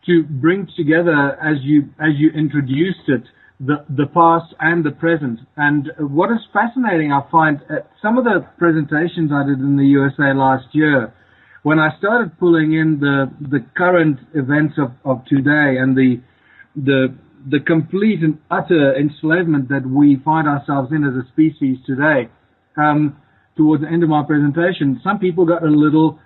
to bring together, as you introduced it, the past and the present. And what is fascinating, I find, some of the presentations I did in the USA last year, when I started pulling in the current events of today and the complete and utter enslavement that we find ourselves in as a species today, towards the end of my presentation, some people got a little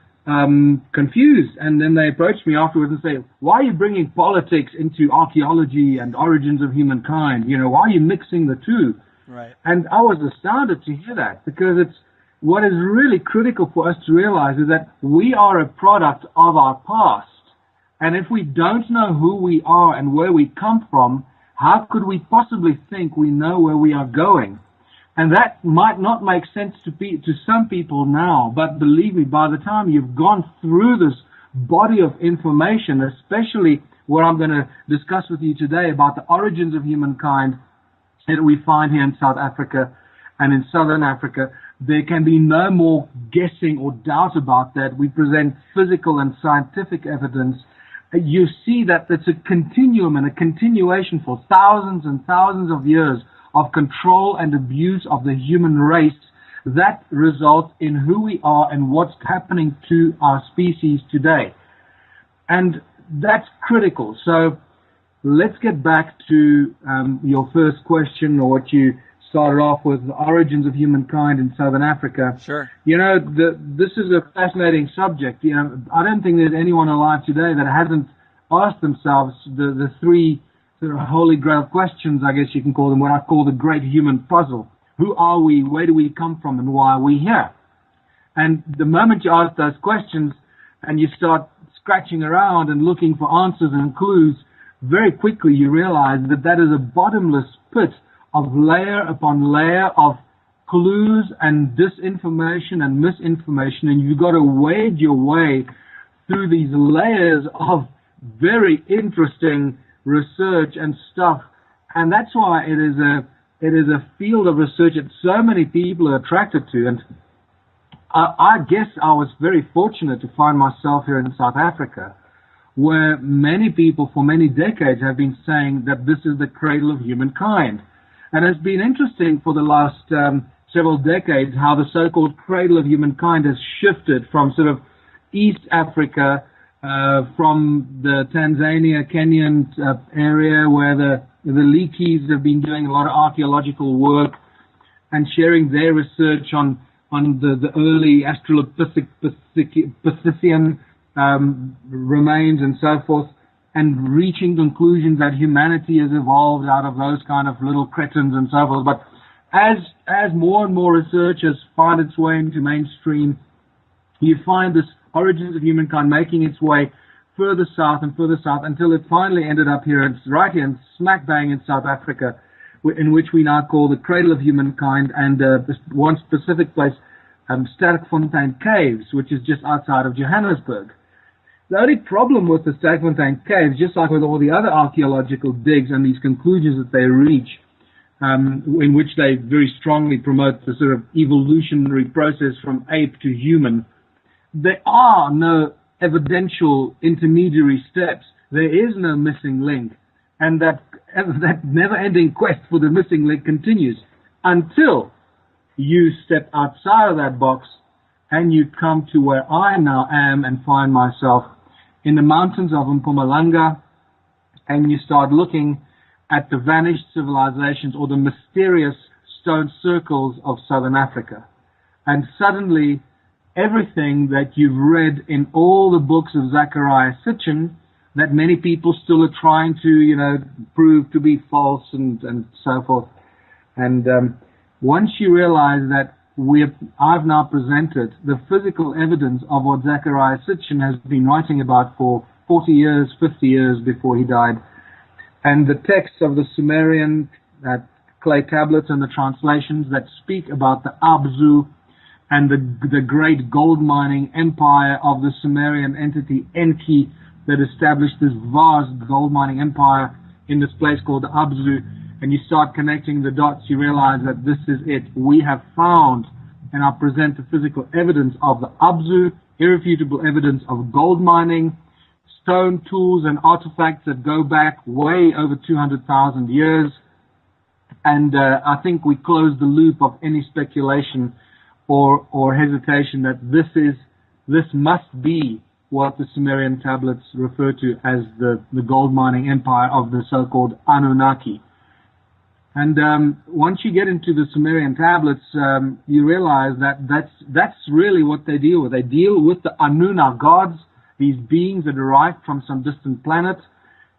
confused, and then they approached me afterwards and say, why are you bringing politics into archaeology and origins of humankind? Why are you mixing the two? Right. And I was astounded to hear that, because it's what is really critical for us to realize is that we are a product of our past. And if we don't know who we are and where we come from, how could we possibly think we know where we are going? And that might not make sense to some people now, but believe me, by the time you've gone through this body of information, especially what I'm going to discuss with you today about the origins of humankind that we find here in South Africa and in Southern Africa, there can be no more guessing or doubt about that. We present physical and scientific evidence. You see that it's a continuum and a continuation for thousands and thousands of years of control and abuse of the human race that result in who we are and what's happening to our species today. And that's critical. So let's get back to your first question, or what you started off with, the origins of humankind in Southern Africa. Sure. This is a fascinating subject. I don't think there's anyone alive today that hasn't asked themselves the three sort of holy grail questions, I guess you can call them, what I call the great human puzzle. Who are we? Where do we come from? And why are we here? And the moment you ask those questions and you start scratching around and looking for answers and clues, very quickly you realize that that is a bottomless pit of layer upon layer of clues and disinformation and misinformation, and you've got to wade your way through these layers of very interesting research and stuff. And that's why it is a field of research that so many people are attracted to. And I guess I was very fortunate to find myself here in South Africa, where many people for many decades have been saying that this is the cradle of humankind. And it's been interesting for the last several decades how the so-called cradle of humankind has shifted from sort of East Africa, from the Tanzania, Kenyan area, where the Leakeys have been doing a lot of archaeological work and sharing their research on the early Australopithecian remains and so forth, and reaching conclusions that humanity has evolved out of those kind of little cretins and so forth. But as more and more research has found its way into mainstream, you find this origins of humankind making its way further south until it finally ended up here, right here in smack bang in South Africa, in which we now call the cradle of humankind, and one specific place, Sterkfontein Caves, which is just outside of Johannesburg. The only problem with the Sterkfontein Caves, just like with all the other archaeological digs and these conclusions that they reach, in which they very strongly promote the sort of evolutionary process from ape to human, there are no evidential intermediary steps. There is no missing link. And that never-ending quest for the missing link continues until you step outside of that box and you come to where I now am and find myself in the mountains of Mpumalanga, and you start looking at the vanished civilizations, or the mysterious stone circles of Southern Africa. And suddenly, everything that you've read in all the books of Zecharia Sitchin, that many people still are trying to, prove to be false and so forth. And once you realize that I've now presented the physical evidence of what Zecharia Sitchin has been writing about for 40 years, 50 years before he died, and the texts of the Sumerian clay tablets and the translations that speak about the Abzu and the great gold mining empire of the Sumerian entity Enki that established this vast gold mining empire in this place called the Abzu, and you start connecting the dots, you realize that this is it. We have found, and I present the physical evidence of the Abzu, irrefutable evidence of gold mining, stone tools and artifacts that go back way over 200,000 years. And I think we closed the loop of any speculation or hesitation that this must be what the Sumerian tablets refer to as the gold mining empire of the so-called Anunnaki. And once you get into the Sumerian tablets, you realize that that's really what they deal with. They deal with the Anunnaki gods, these beings that arrived from some distant planet.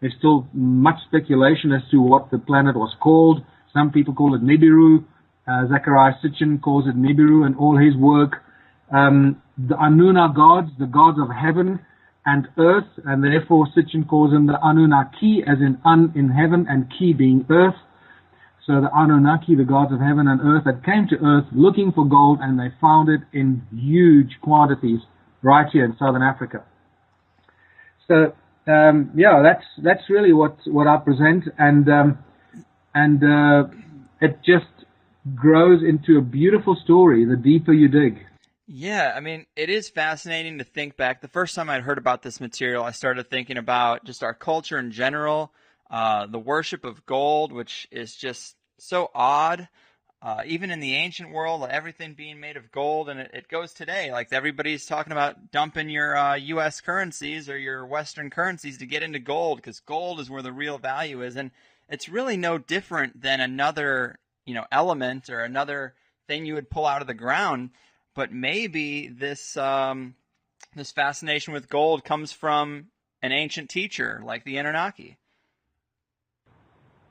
There's still much speculation as to what the planet was called. Some people call it Nibiru. Zechariah Sitchin calls it Nibiru in all his work. The Anunnaki gods, the gods of heaven and earth, and therefore Sitchin calls them the Anunnaki, as in un in heaven and ki being earth. So the Anunnaki, the gods of heaven and earth, that came to earth looking for gold, and they found it in huge quantities right here in southern Africa. So that's really what I present, and it just grows into a beautiful story the deeper you dig. Yeah, I mean, it is fascinating to think back. The first time I'd heard about this material, I started thinking about just our culture in general, the worship of gold, which is just so odd. Even in the ancient world, everything being made of gold, and it goes today. Like everybody's talking about dumping your U.S. currencies or your Western currencies to get into gold, because gold is where the real value is. And it's really no different than another, element or another thing you would pull out of the ground. But maybe this this fascination with gold comes from an ancient teacher like the Anunnaki.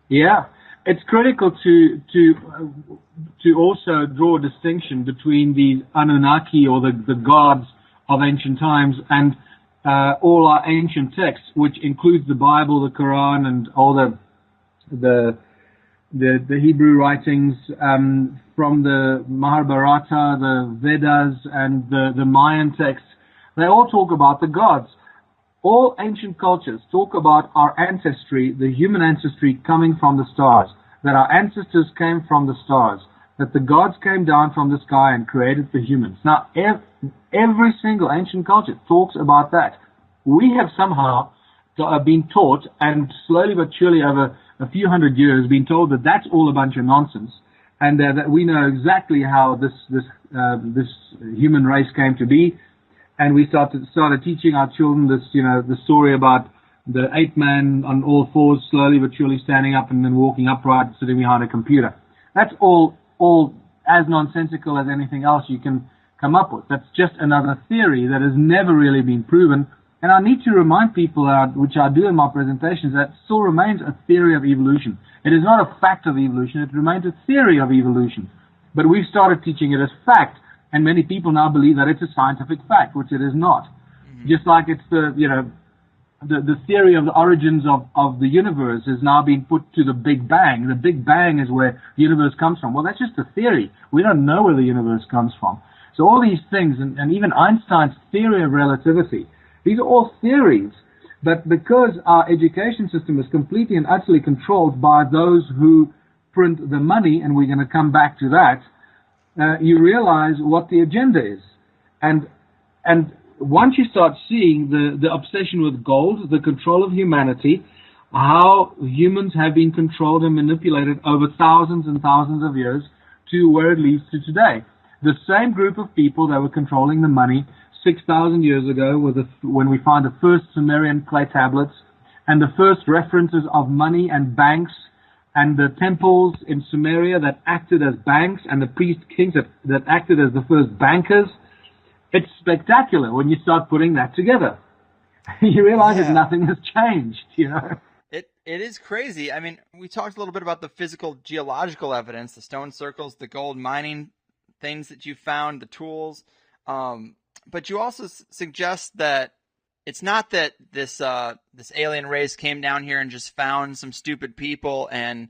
Yeah, it's critical to also draw a distinction between the Anunnaki, or the gods of ancient times, and all our ancient texts, which includes the Bible, the Quran, and all the Hebrew writings, from the Mahabharata, the Vedas, and the Mayan texts. They all talk about the gods. All ancient cultures talk about our ancestry, the human ancestry, coming from the stars, that our ancestors came from the stars, that the gods came down from the sky and created the humans. Now, every single ancient culture talks about that. We have somehow been taught, and slowly but surely over a few hundred years, been told that that's all a bunch of nonsense, and that we know exactly how this human race came to be. And we started teaching our children this, the story about the ape man on all fours, slowly but surely standing up and then walking upright and sitting behind a computer. That's all as nonsensical as anything else you can come up with. That's just another theory that has never really been proven. And I need to remind people, which I do in my presentations, that it still remains a theory of evolution. It is not a fact of evolution. It remains a theory of evolution. But we've started teaching it as fact. And many people now believe that it's a scientific fact, which it is not. Mm-hmm. Just like it's the theory of the origins of the universe is now being put to the Big Bang. The Big Bang is where the universe comes from. Well, that's just a theory. We don't know where the universe comes from. So all these things, and even Einstein's theory of relativity, these are all theories. But because our education system is completely and utterly controlled by those who print the money, and we're going to come back to that, you realize what the agenda is. And once you start seeing the obsession with gold, the control of humanity, how humans have been controlled and manipulated over thousands and thousands of years to where it leads to today. The same group of people that were controlling the money 6,000 years ago, when we find the first Sumerian clay tablets and the first references of money and banks, and the temples in Sumeria that acted as banks, and the priest kings that acted as the first bankers. It's spectacular when you start putting that together. You realize that nothing has changed, It is crazy. I mean, we talked a little bit about the physical geological evidence, the stone circles, the gold mining things that you found, the tools. But you also suggest that it's not that this alien race came down here and just found some stupid people and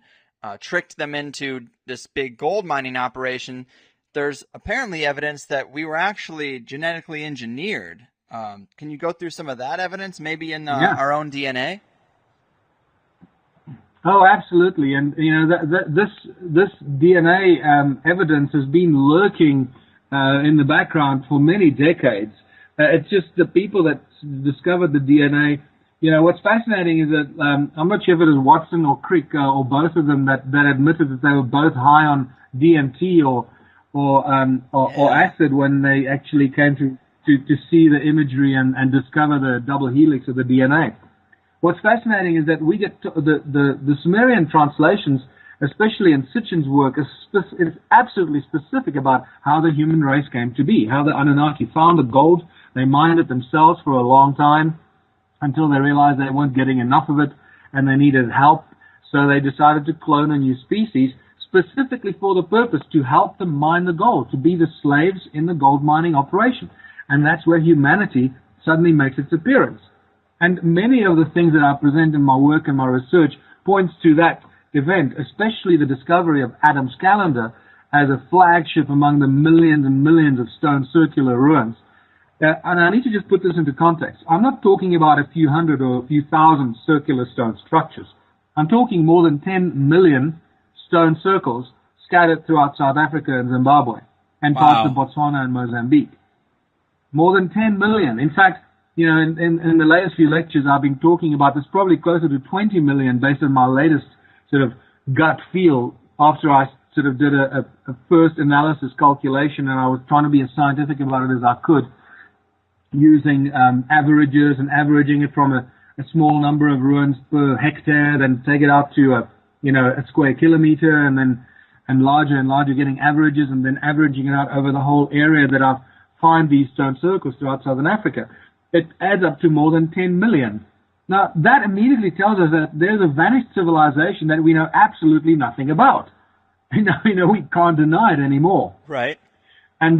tricked them into this big gold mining operation. There's apparently evidence that we were actually genetically engineered. Can you go through some of that evidence, maybe in our own DNA? Oh, absolutely. And this DNA evidence has been lurking in the background for many decades. It's just the people that discovered the DNA. You know, what's fascinating is that I'm not sure if it was Watson or Crick or both of them that admitted that they were both high on DMT or acid when they actually came to see the imagery and discover the double helix of the DNA. What's fascinating is that we get the Sumerian translations, especially in Sitchin's work, is absolutely specific about how the human race came to be, how the Anunnaki found the gold. They mined it themselves for a long time until they realized they weren't getting enough of it and they needed help. So they decided to clone a new species specifically for the purpose to help them mine the gold, to be the slaves in the gold mining operation. And that's where humanity suddenly makes its appearance. And many of the things that I present in my work and my research points to that event, especially the discovery of Adam's calendar as a flagship among the millions and millions of stone circular ruins. And I need to just put this into context. I'm not talking about a few hundred or a few thousand circular stone structures. I'm talking more than 10 million stone circles scattered throughout South Africa and Zimbabwe and parts of Botswana and Mozambique. More than 10 million. In fact, you know, in the latest few lectures I've been talking about, there's probably closer to 20 million based on my latest sort of gut feel after I sort of did a first analysis calculation, and I was trying to be as scientific about it as I could, using averages and averaging it from a small number of ruins per hectare, then take it out to a square kilometer, and larger, getting averages, and then averaging it out over the whole area that I find these stone circles throughout Southern Africa. It adds up to more than 10 million. Now, that immediately tells us that there's a vanished civilization that we know absolutely nothing about. You know, we can't deny it anymore. Right. And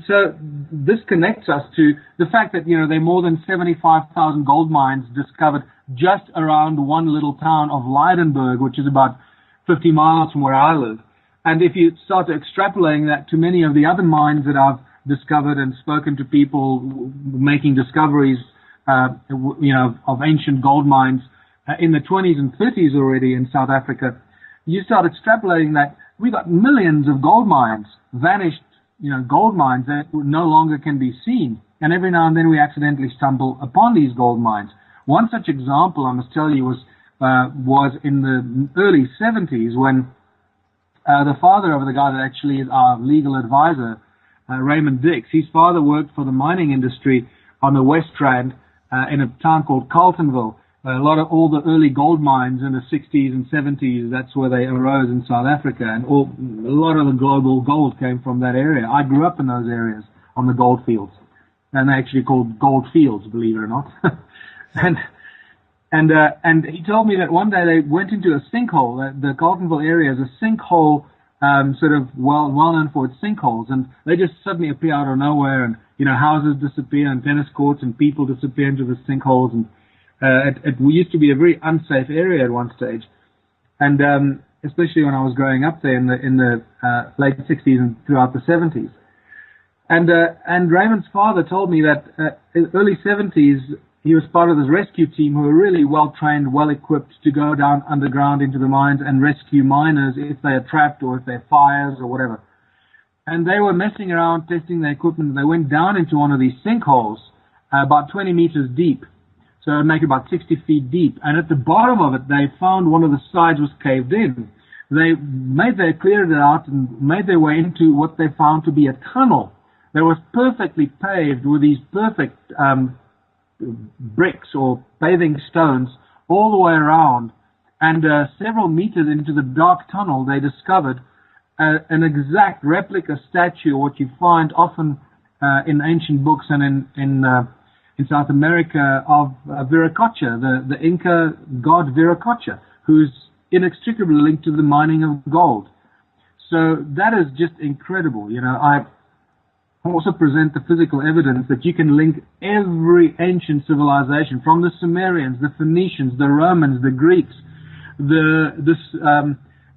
so this connects us to the fact that, you know, there are more than 75,000 gold mines discovered just around one little town of Leidenburg, which is about 50 miles from where I live. And if you start extrapolating that to many of the other mines that I've discovered and spoken to people making discoveries, of ancient gold mines in the 20s and 30s already in South Africa, you start extrapolating that we got millions of gold mines, vanished, gold mines that no longer can be seen. And every now and then we accidentally stumble upon these gold mines. One such example, I must tell you, was in the early 70s when the father of the guy that actually is our legal advisor, Raymond Dix, his father worked for the mining industry on the West Rand in a town called Carltonville. All the early gold mines in the 60s and 70s, that's where they arose in South Africa, and a lot of the global gold came from that area. I grew up in those areas on the gold fields, and they're actually called gold fields, believe it or not. And he told me that one day they went into a sinkhole. The Carltonville area is a sinkhole, sort of well known for its sinkholes, and they just suddenly appear out of nowhere, and houses disappear, and tennis courts and people disappear into the sinkholes, and it used to be a very unsafe area at one stage, and especially when I was growing up there in the late 60s and throughout the 70s. And Raymond's father told me that in the early 70s he was part of this rescue team who were really well trained, well equipped to go down underground into the mines and rescue miners if they are trapped or if there are fires or whatever. And they were messing around, testing their equipment, and they went down into one of these sinkholes about 20 meters deep. So it would make it about 60 feet deep. And at the bottom of it, they found one of the sides was caved in. They cleared it out and made their way into what they found to be a tunnel that was perfectly paved with these perfect bricks or paving stones all the way around. And several meters into the dark tunnel, they discovered an exact replica statue, what you find often in ancient books and in South America, of Viracocha, the Inca god Viracocha, who's inextricably linked to the mining of gold. So that is just incredible. I also present the physical evidence that you can link every ancient civilization, from the Sumerians, the Phoenicians, the Romans, the Greeks, the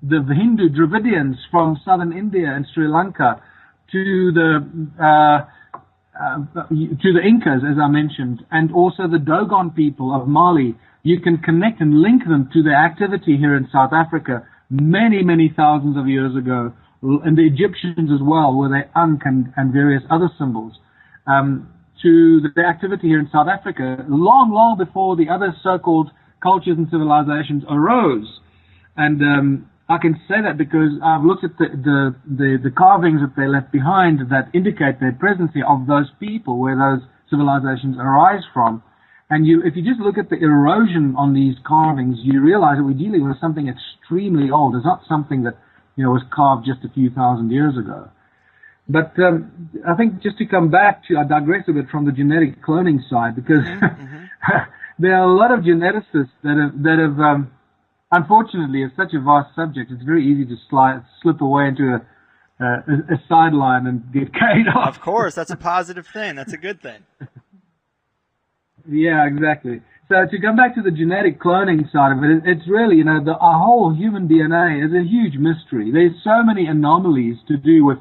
Hindu Dravidians from southern India and Sri Lanka, to the Incas, as I mentioned, and also the Dogon people of Mali. You can connect and link them to the activity here in South Africa many, many thousands of years ago, and the Egyptians as well, with their Ankh and various other symbols. to the activity here in South Africa long, long before the other so-called cultures and civilizations arose. And I can say that because I've looked at the carvings that they left behind that indicate their presence here of those people, where those civilizations arise from. And if you just look at the erosion on these carvings, you realize that we're dealing with something extremely old. It's not something that, was carved just a few thousand years ago. But I think just to come back to, I digress a bit from the genetic cloning side, because there are a lot of geneticists that have unfortunately, it's such a vast subject, it's very easy to slip away into a sideline and get carried off. Of course, that's a positive thing. That's a good thing. Yeah, exactly. So to come back to the genetic cloning side of it, it's really, our whole human DNA is a huge mystery. There's so many anomalies to do with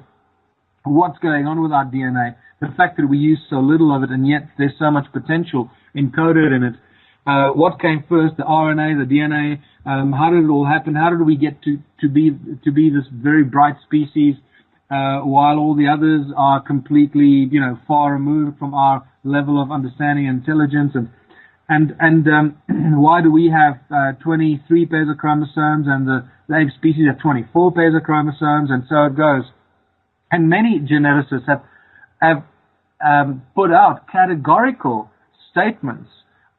what's going on with our DNA, the fact that we use so little of it, and yet there's so much potential encoded in it. What came first, the RNA, the DNA? How did it all happen? How did we get to be this very bright species, while all the others are completely, far removed from our level of understanding and intelligence? And why do we have 23 pairs of chromosomes and the ape species have 24 pairs of chromosomes, and so it goes. And many geneticists have put out categorical statements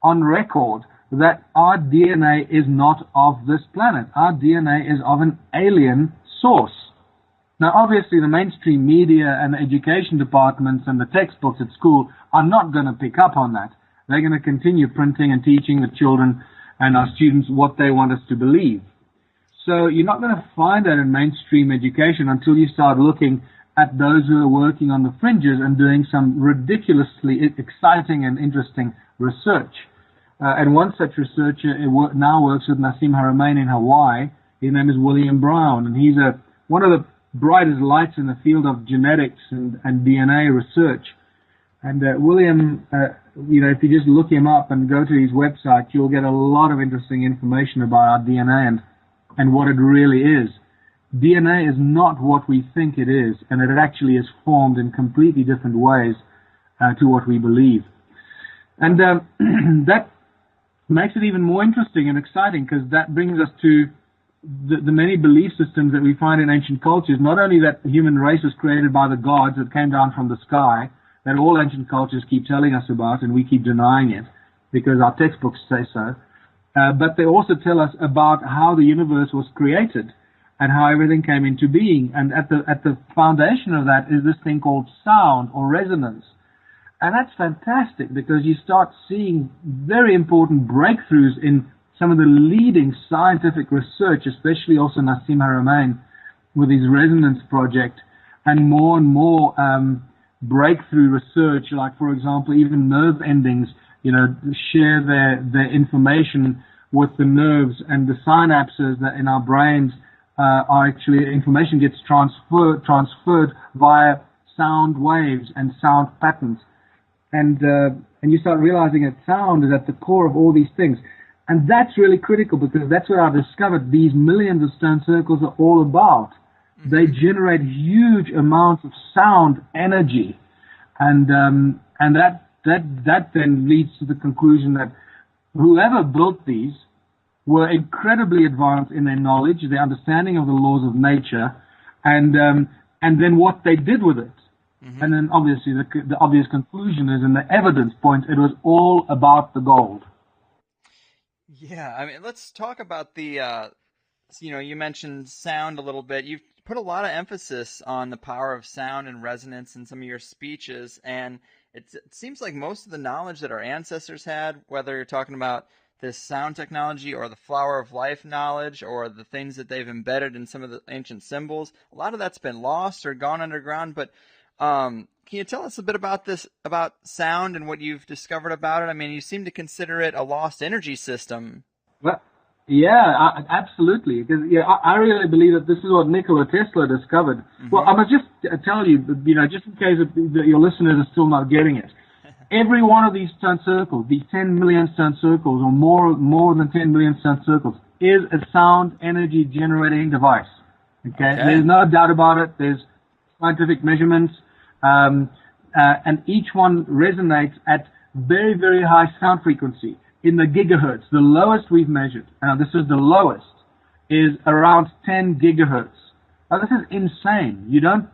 on record that our DNA is not of this planet. Our DNA is of an alien source. Now, obviously, the mainstream media and the education departments and the textbooks at school are not going to pick up on that. They're going to continue printing and teaching the children and our students what they want us to believe. So you're not going to find that in mainstream education until you start looking at those who are working on the fringes and doing some ridiculously exciting and interesting research. And one such researcher now works with Nassim Haramein in Hawaii. His name is William Brown, and he's one of the brightest lights in the field of genetics and DNA research. And William, if you just look him up and go to his website, you'll get a lot of interesting information about our DNA and what it really is. DNA is not what we think it is, and it actually is formed in completely different ways to what we believe. And that makes it even more interesting and exciting, because that brings us to the many belief systems that we find in ancient cultures. Not only that the human race was created by the gods that came down from the sky, that all ancient cultures keep telling us about, and we keep denying it because our textbooks say so, but they also tell us about how the universe was created and how everything came into being. And at the foundation of that is this thing called sound or resonance. And that's fantastic, because you start seeing very important breakthroughs in some of the leading scientific research, especially also Nassim Haramein with his resonance project, and more breakthrough research, like, for example, even nerve endings, share their information with the nerves, and the synapses that in our brains are actually, information gets transferred via sound waves and sound patterns. And you start realizing that sound is at the core of all these things. And that's really critical, because that's what I discovered these millions of stone circles are all about. Mm-hmm. They generate huge amounts of sound energy. And that then leads to the conclusion that whoever built these were incredibly advanced in their knowledge, their understanding of the laws of nature, and then what they did with it. Mm-hmm. And then obviously the obvious conclusion is, and the evidence points, it was all about the gold. Yeah, I mean, let's talk about the, you mentioned sound a little bit. You've put a lot of emphasis on the power of sound and resonance in some of your speeches, and it seems like most of the knowledge that our ancestors had, whether you're talking about this sound technology or the flower of life knowledge or the things that they've embedded in some of the ancient symbols, a lot of that's been lost or gone underground. But can you tell us a bit about about sound and what you've discovered about it? I mean, you seem to consider it a lost energy system. Well, yeah, absolutely. Because I really believe that this is what Nikola Tesla discovered. Mm-hmm. Well, I must just tell you, just in case your listeners are still not getting it, every one of these stone circles, these 10 million stone circles, or more than 10 million stone circles, is a sound energy generating device. Okay? There's no doubt about it. There's scientific measurements. and each one resonates at very, very high sound frequency in the gigahertz. The lowest we've measured, this is the lowest, is around 10 gigahertz. Now this is insane. You don't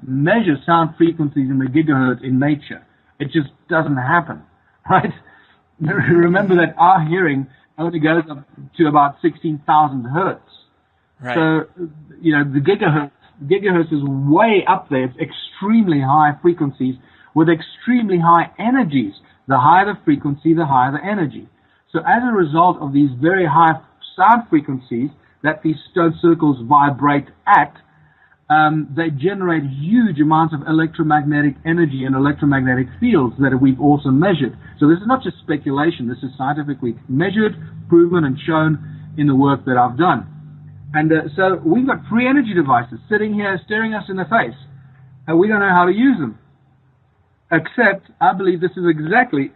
measure sound frequencies in the gigahertz in nature. It just doesn't happen, right? Remember that our hearing only goes up to about 16,000 hertz. Right. So, the gigahertz is way up there. It's extremely high frequencies with extremely high energies. The higher the frequency, the higher the energy. So as a result of these very high sound frequencies that these stone circles vibrate at, they generate huge amounts of electromagnetic energy and electromagnetic fields that we've also measured. So this is not just speculation. This is scientifically measured, proven, and shown in the work that I've done. And so we've got free energy devices sitting here staring us in the face, and we don't know how to use them. Except, I believe this is exactly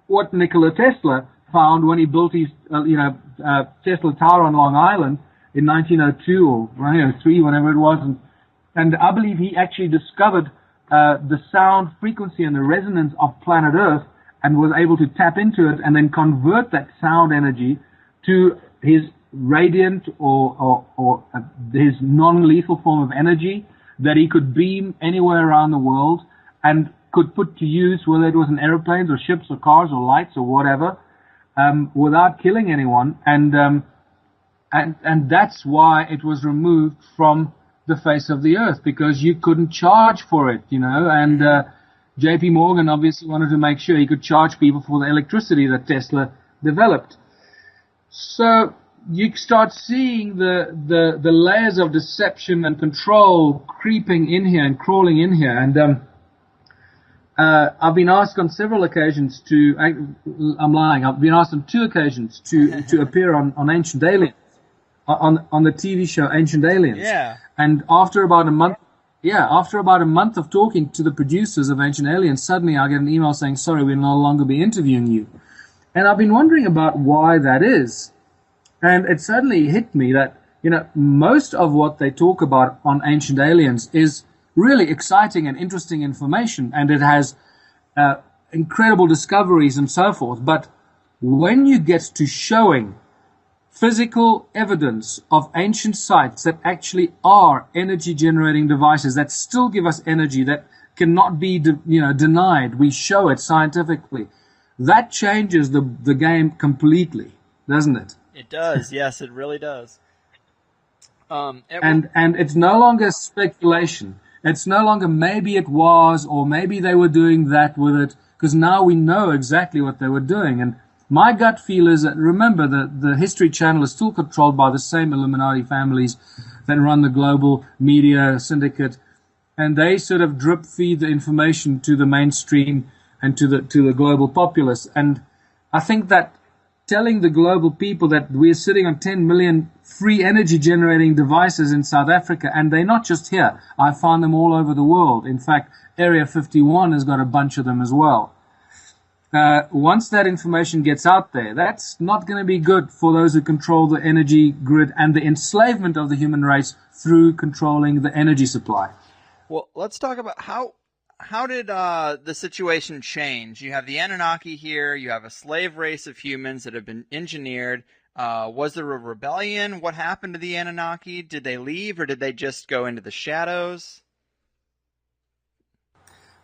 what Nikola Tesla found when he built his, Tesla Tower on Long Island in 1902 or 1903, whenever it was. And I believe he actually discovered the sound frequency and the resonance of planet Earth and was able to tap into it and then convert that sound energy to his radiant or his non-lethal form of energy that he could beam anywhere around the world and could put to use, whether it was in airplanes or ships or cars or lights or whatever, without killing anyone. And that's why it was removed from the face of the earth, because you couldn't charge for it, and JP Morgan obviously wanted to make sure he could charge people for the electricity that Tesla developed. So you start seeing the layers of deception and control creeping in here and crawling in here. And I've been asked on several occasions I'm lying, I've been asked on 2 occasions to appear on Ancient Aliens, on the TV show Ancient Aliens. Yeah. And after about a month of talking to the producers of Ancient Aliens, suddenly I get an email saying, sorry, we'll no longer be interviewing you. And I've been wondering about why that is. And it suddenly hit me that, most of what they talk about on Ancient Aliens is really exciting and interesting information, and it has incredible discoveries and so forth. But when you get to showing physical evidence of ancient sites that actually are energy generating devices that still give us energy, that cannot be denied, we show it scientifically, that changes the game completely, doesn't it? It does. Yes, it really does. And it's no longer speculation. It's no longer maybe it was, or maybe they were doing that with it, because now we know exactly what they were doing. And my gut feel is that, remember, the History Channel is still controlled by the same Illuminati families that run the global media syndicate, and they sort of drip feed the information to the mainstream and to the global populace. And I think that telling the global people that we're sitting on 10 million free energy generating devices in South Africa, and they're not just here. I found them all over the world. In fact, Area 51 has got a bunch of them as well. Once that information gets out there, that's not going to be good for those who control the energy grid and the enslavement of the human race through controlling the energy supply. Well, let's talk about how did the situation change? You have the Anunnaki here. You have a slave race of humans that have been engineered. Was there a rebellion? What happened to the Anunnaki? Did they leave, or did they just go into the shadows?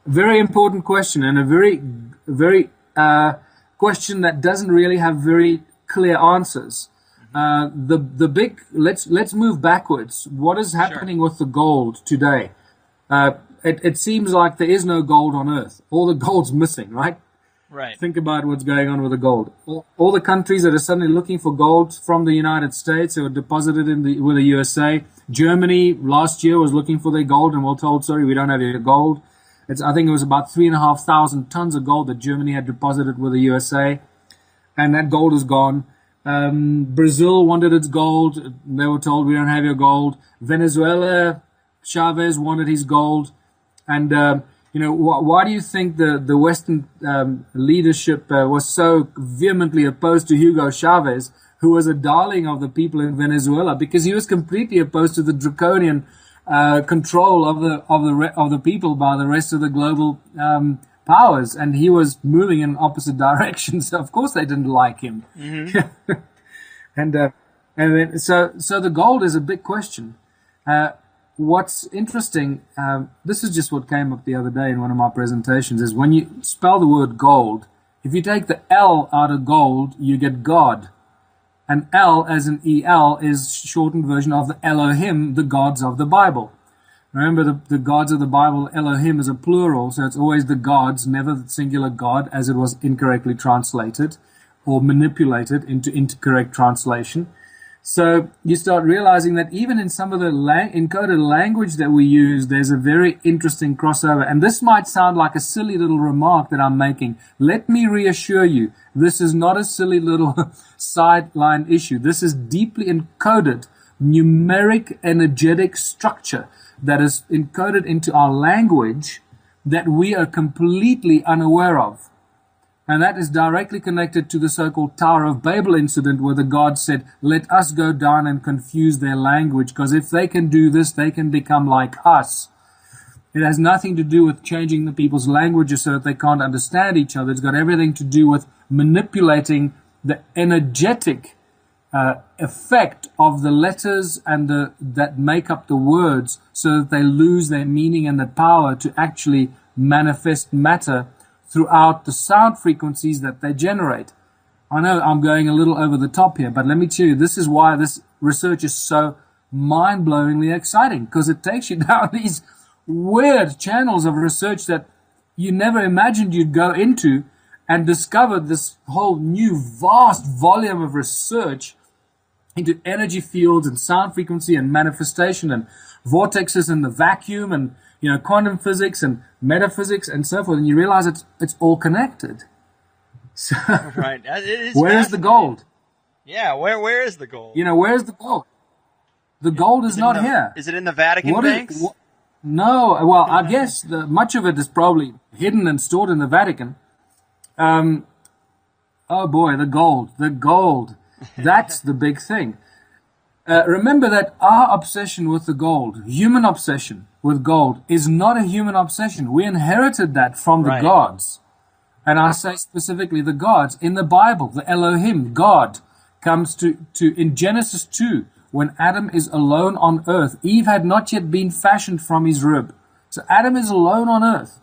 Very important question, and a very, very question that doesn't really have very clear answers. The big let's move backwards. What is happening with the gold today? It seems like there is no gold on Earth. All the gold's missing, right? Right. Think about what's going on with the gold. All the countries that are suddenly looking for gold from the United States or deposited with the USA. Germany last year was looking for their gold and we're told, sorry, we don't have your gold. I think it was about 3,500 tons of gold that Germany had deposited with the USA, and that gold is gone. Brazil wanted its gold. They were told, we don't have your gold. Venezuela, Chavez wanted his gold. And, why do you think the Western leadership was so vehemently opposed to Hugo Chavez, who was a darling of the people in Venezuela? Because he was completely opposed to the draconian control of the people by the rest of the global powers, and he was moving in opposite directions. So of course they didn't like him. Mm-hmm. And then, so the gold is a big question. What's interesting, this is just what came up the other day in one of my presentations, is when you spell the word gold, if you take the L out of gold, you get God. And L, as in EL, is shortened version of the Elohim, the gods of the Bible. Remember, the gods of the Bible, Elohim is a plural, so it's always the gods, never the singular God, as it was incorrectly translated or manipulated into incorrect translation. So you start realizing that even in some of the encoded language that we use, there's a very interesting crossover. And this might sound like a silly little remark that I'm making. Let me reassure you, this is not a silly little sideline issue. This is deeply encoded, numeric, energetic structure that is encoded into our language that we are completely unaware of. And that is directly connected to the so-called Tower of Babel incident, where the God said, let us go down and confuse their language, because if they can do this, they can become like us. It has nothing to do with changing the people's languages so that they can't understand each other. It's got everything to do with manipulating the energetic effect of the letters and that make up the words, so that they lose their meaning and the power to actually manifest matter throughout the sound frequencies that they generate. I know I'm going a little over the top here, but let me tell you, this is why this research is so mind-blowingly exciting, because it takes you down these weird channels of research that you never imagined you'd go into, and discover this whole new vast volume of research into energy fields and sound frequency and manifestation and vortexes in the vacuum and quantum physics and metaphysics and so forth, and you realize it's all connected. So, right. Where's the gold? Yeah, where is the gold? Where's the gold? The gold is not here. Is it in the Vatican banks? No. Well, I guess much of it is probably hidden and stored in the Vatican. Oh boy, the gold. The gold. That's the big thing. Remember that our obsession with the gold, human obsession with gold, is not a human obsession. We inherited that from the gods. And I say specifically the gods. In the Bible, the Elohim, God, comes to in Genesis 2, when Adam is alone on earth. Eve had not yet been fashioned from his rib. So Adam is alone on earth.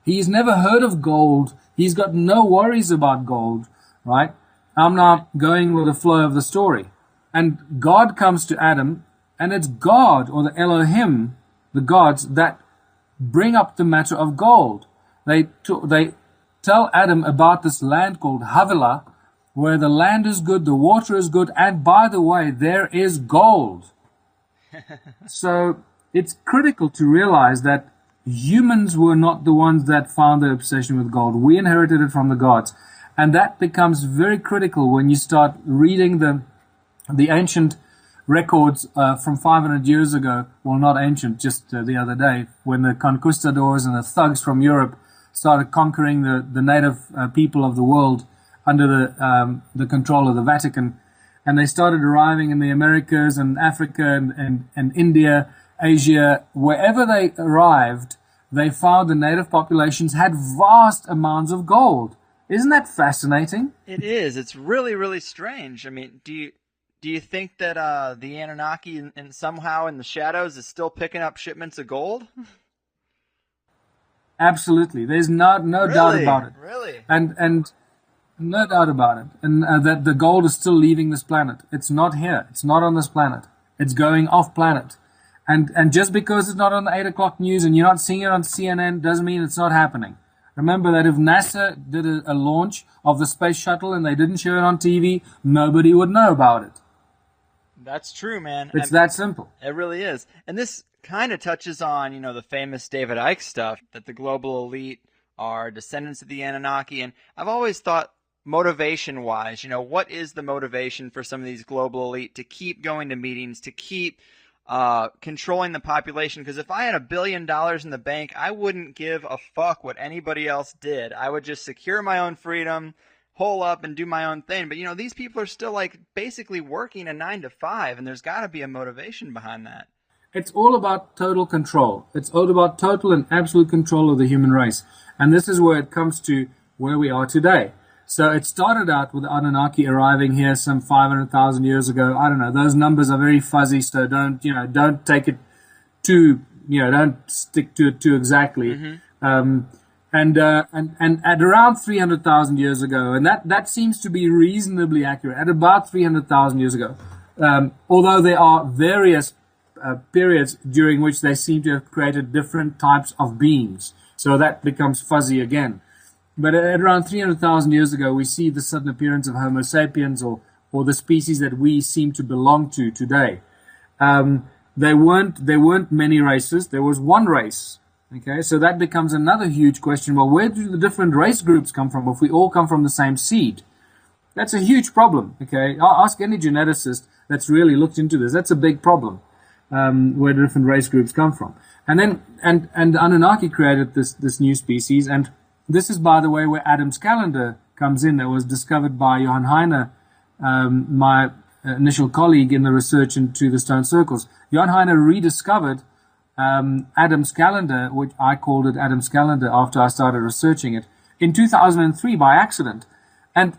He's never heard of gold. He's got no worries about gold, right? I'm now going with the flow of the story. And God comes to Adam, and it's God, or the Elohim, the gods, that bring up the matter of gold. They tell Adam about this land called Havilah, where the land is good, the water is good, and by the way, there is gold. So it's critical to realize that humans were not the ones that found the obsession with gold. We inherited it from the gods. And that becomes very critical when you start reading the ancient records from 500 years ago. Well, not ancient, just the other day, when the conquistadors and the thugs from Europe started conquering the native people of the world under the control of the Vatican. And they started arriving in the Americas and Africa and India, Asia. Wherever they arrived, they found the native populations had vast amounts of gold. Isn't that fascinating? It is. It's really, really strange. I mean, do you think that the Anunnaki and somehow in the shadows is still picking up shipments of gold? Absolutely. There's no doubt about it. Really? And no doubt about it. And that the gold is still leaving this planet. It's not here. It's not on this planet. It's going off planet. And just because it's not on the 8 o'clock news and you're not seeing it on CNN doesn't mean it's not happening. Remember that if NASA did a launch of the space shuttle and they didn't show it on TV, nobody would know about it. That's true, man. It's that simple. It really is. And this kind of touches on, the famous David Icke stuff, that the global elite are descendants of the Anunnaki. And I've always thought, motivation-wise, what is the motivation for some of these global elite to keep going to meetings, to keep controlling the population? Because if I had $1 billion in the bank, I wouldn't give a fuck what anybody else did. I would just secure my own freedom, hole up, and do my own thing. But these people are still basically working a 9 to 5, and there's got to be a motivation behind that. It's all about total control. It's all about total and absolute control of the human race. And this is where it comes to where we are today. So it started out with the Anunnaki arriving here some 500,000 years ago. I don't know. Those numbers are very fuzzy, so don't take it too, don't stick to it too exactly. Mm-hmm. And at around 300,000 years ago, and that seems to be reasonably accurate, at about 300,000 years ago, although there are various periods during which they seem to have created different types of beings. So that becomes fuzzy again. But at around 300,000 years ago, we see the sudden appearance of Homo sapiens, or the species that we seem to belong to today. There weren't many races. There was one race. Okay, so that becomes another huge question. Well, where do the different race groups come from if we all come from the same seed? That's a huge problem. Okay, ask any geneticist that's really looked into this. That's a big problem, where the different race groups come from. And then and Anunnaki created this new species, and this is, by the way, where Adam's calendar comes in. That was discovered by Johann Heine, my initial colleague in the research into the stone circles. Johann Heine rediscovered Adam's calendar, which I called it Adam's calendar after I started researching it, in 2003 by accident. And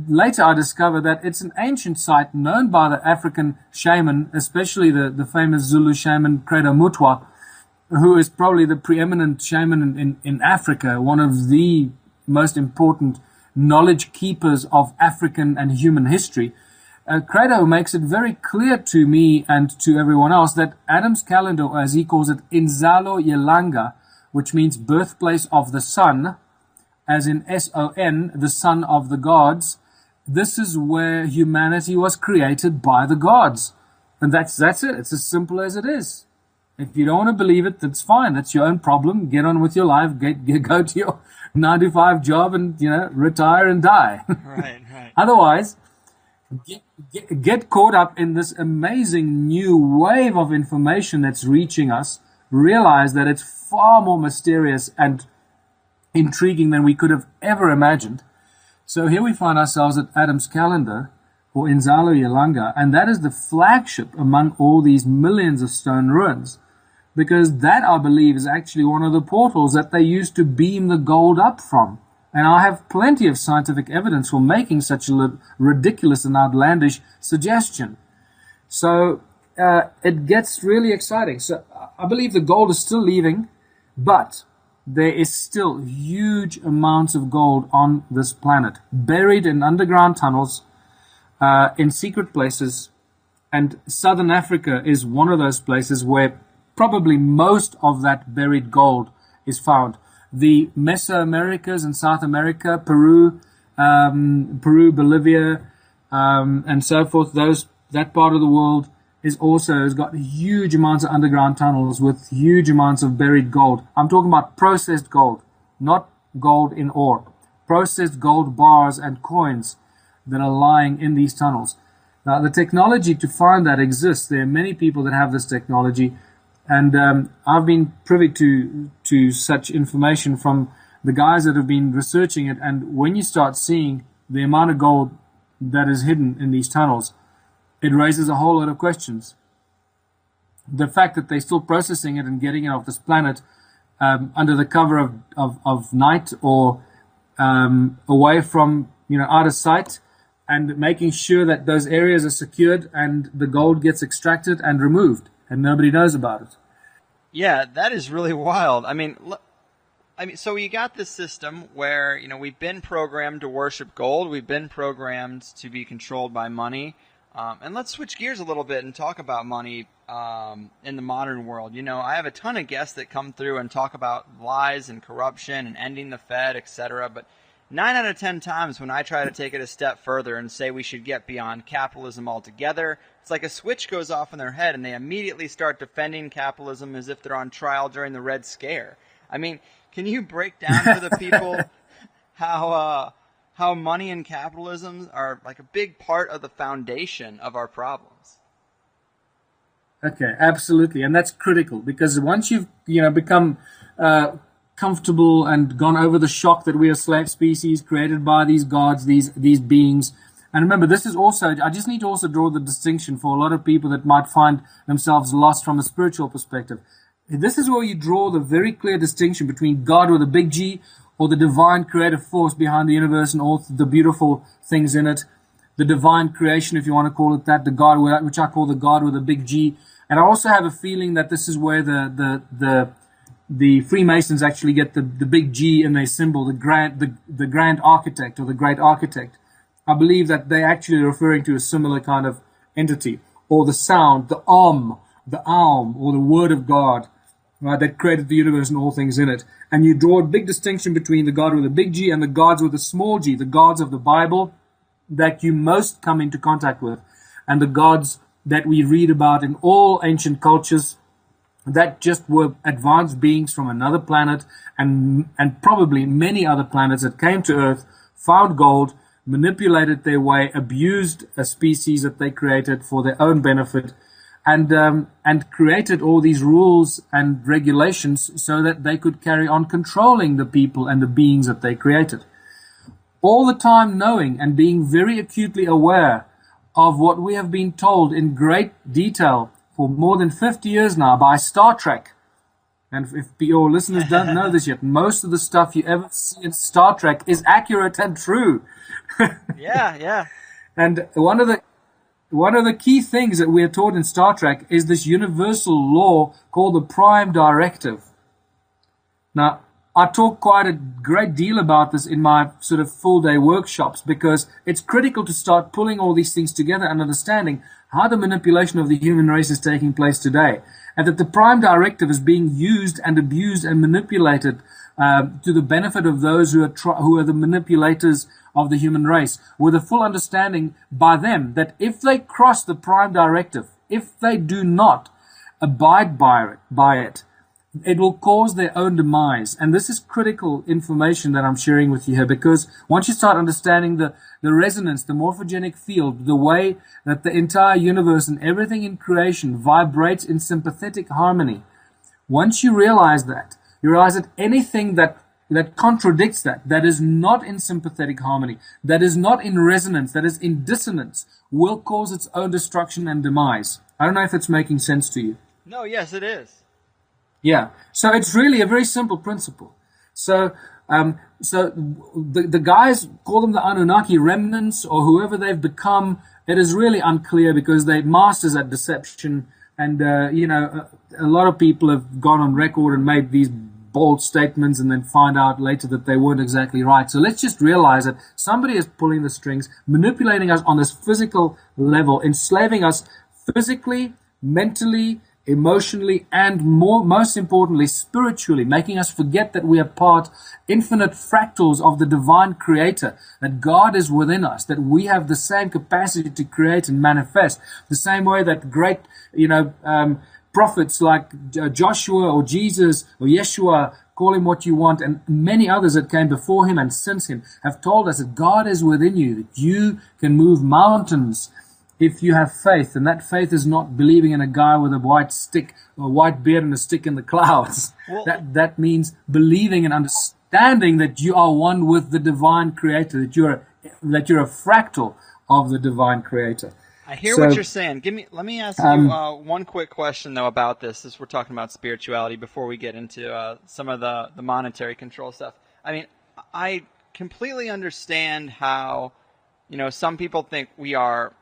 later I discovered that it's an ancient site known by the African shaman, especially the famous Zulu shaman Credo Mutwa, who is probably the preeminent shaman in Africa, one of the most important knowledge keepers of African and human history. Credo makes it very clear to me and to everyone else that Adam's calendar, or as he calls it, Inzalo Yelanga, which means birthplace of the sun, as in S-O-N, the son of the gods, this is where humanity was created by the gods. And that's it. It's as simple as it is. If you don't want to believe it, that's fine. That's your own problem. Get on with your life. Go to your 9-to-5 job and, retire and die. Right. Otherwise, get caught up in this amazing new wave of information that's reaching us. Realize that it's far more mysterious and intriguing than we could have ever imagined. So here we find ourselves at Adam's calendar, or Inzalo Yelanga, and that is the flagship among all these millions of stone ruins, because that, I believe, is actually one of the portals that they used to beam the gold up from. And I have plenty of scientific evidence for making such a ridiculous and outlandish suggestion. So it gets really exciting. So I believe the gold is still leaving, but there is still huge amounts of gold on this planet, buried in underground tunnels, in secret places. And Southern Africa is one of those places where probably most of that buried gold is found. The Mesoamericas and South America, Peru, Bolivia, and so forth, that part of the world has got huge amounts of underground tunnels with huge amounts of buried gold. I'm talking about processed gold, not gold in ore. Processed gold bars and coins that are lying in these tunnels. Now, the technology to find that exists. There are many people that have this technology. And I've been privy to such information from the guys that have been researching it. And when you start seeing the amount of gold that is hidden in these tunnels, it raises a whole lot of questions. The fact that they're still processing it and getting it off this planet under the cover of night, or away from, out of sight, and making sure that those areas are secured and the gold gets extracted and removed, and nobody knows about it. Yeah, that is really wild. I mean, so you got this system where, we've been programmed to worship gold. We've been programmed to be controlled by money. And let's switch gears a little bit and talk about money in the modern world. I have a ton of guests that come through and talk about lies and corruption and ending the Fed, etc. But 9 out of 10 times when I try to take it a step further and say we should get beyond capitalism altogether, it's like a switch goes off in their head and they immediately start defending capitalism as if they're on trial during the Red Scare. I mean, can you break down for the people how money and capitalism are like a big part of the foundation of our problems? Okay, absolutely. And that's critical, because once you've become comfortable and gone over the shock that we are slave species created by these gods, these beings, And remember, this is also, I just need to also draw the distinction for a lot of people that might find themselves lost from a spiritual perspective. This is where you draw the very clear distinction between God with a big G, or the divine creative force behind the universe and all the beautiful things in it, the divine creation, if you want to call it that, the God, which I call the God with a big G. And I also have a feeling that this is where the Freemasons actually get the big G in their symbol, the grand architect or the great architect. I believe that they're actually referring to a similar kind of entity, or the sound, the Om, the Aum, or the Word of God, right, that created the universe and all things in it. And you draw a big distinction between the God with a big G and the gods with a small g, the gods of the Bible that you most come into contact with, and the gods that we read about in all ancient cultures that just were advanced beings from another planet, and probably many other planets that came to Earth, found gold, manipulated their way, abused a species that they created for their own benefit, and created all these rules and regulations so that they could carry on controlling the people and the beings that they created. All the time knowing and being very acutely aware of what we have been told in great detail for more than 50 years now by Star Trek. And if your listeners don't know this yet, most of the stuff you ever see in Star Trek is accurate and true. Yeah. And one of the key things that we are taught in Star Trek is this universal law called the Prime Directive. Now, I talk quite a great deal about this in my sort of full-day workshops, because it's critical to start pulling all these things together and understanding how the manipulation of the human race is taking place today, and that the Prime Directive is being used and abused and manipulated to the benefit of those who are the manipulators of the human race, with a full understanding by them that if they cross the Prime Directive, if they do not abide by it, it will cause their own demise. And this is critical information that I'm sharing with you here, because once you start understanding the resonance, the morphogenic field, the way that the entire universe and everything in creation vibrates in sympathetic harmony, once you realize that, you realize that anything that contradicts that is not in sympathetic harmony, that is not in resonance, that is in dissonance, will cause its own destruction and demise. I don't know if it's making sense to you. No, yes, it is. Yeah, so it's really a very simple principle. So the guys call them the Anunnaki remnants, or whoever they've become. It is really unclear, because they're masters at deception, and a lot of people have gone on record and made these bold statements and then find out later that they weren't exactly right. So let's just realize that somebody is pulling the strings, manipulating us on this physical level, enslaving us physically, mentally, emotionally, and most importantly, spiritually, making us forget that we are infinite fractals of the divine creator, that God is within us, that we have the same capacity to create and manifest, the same way that great, prophets like Joshua or Jesus or Yeshua, call him what you want, and many others that came before him and since him, have told us that God is within you, that you can move mountains if you have faith. And that faith is not believing in a guy with a white stick, or a white beard and a stick in the clouds. Well, that means believing and understanding that you are one with the divine creator, that you're a fractal of the divine creator. I hear what you're saying. Let me ask you one quick question though about this, as we're talking about spirituality, before we get into some of the monetary control stuff. I mean, I completely understand how, some people think we are,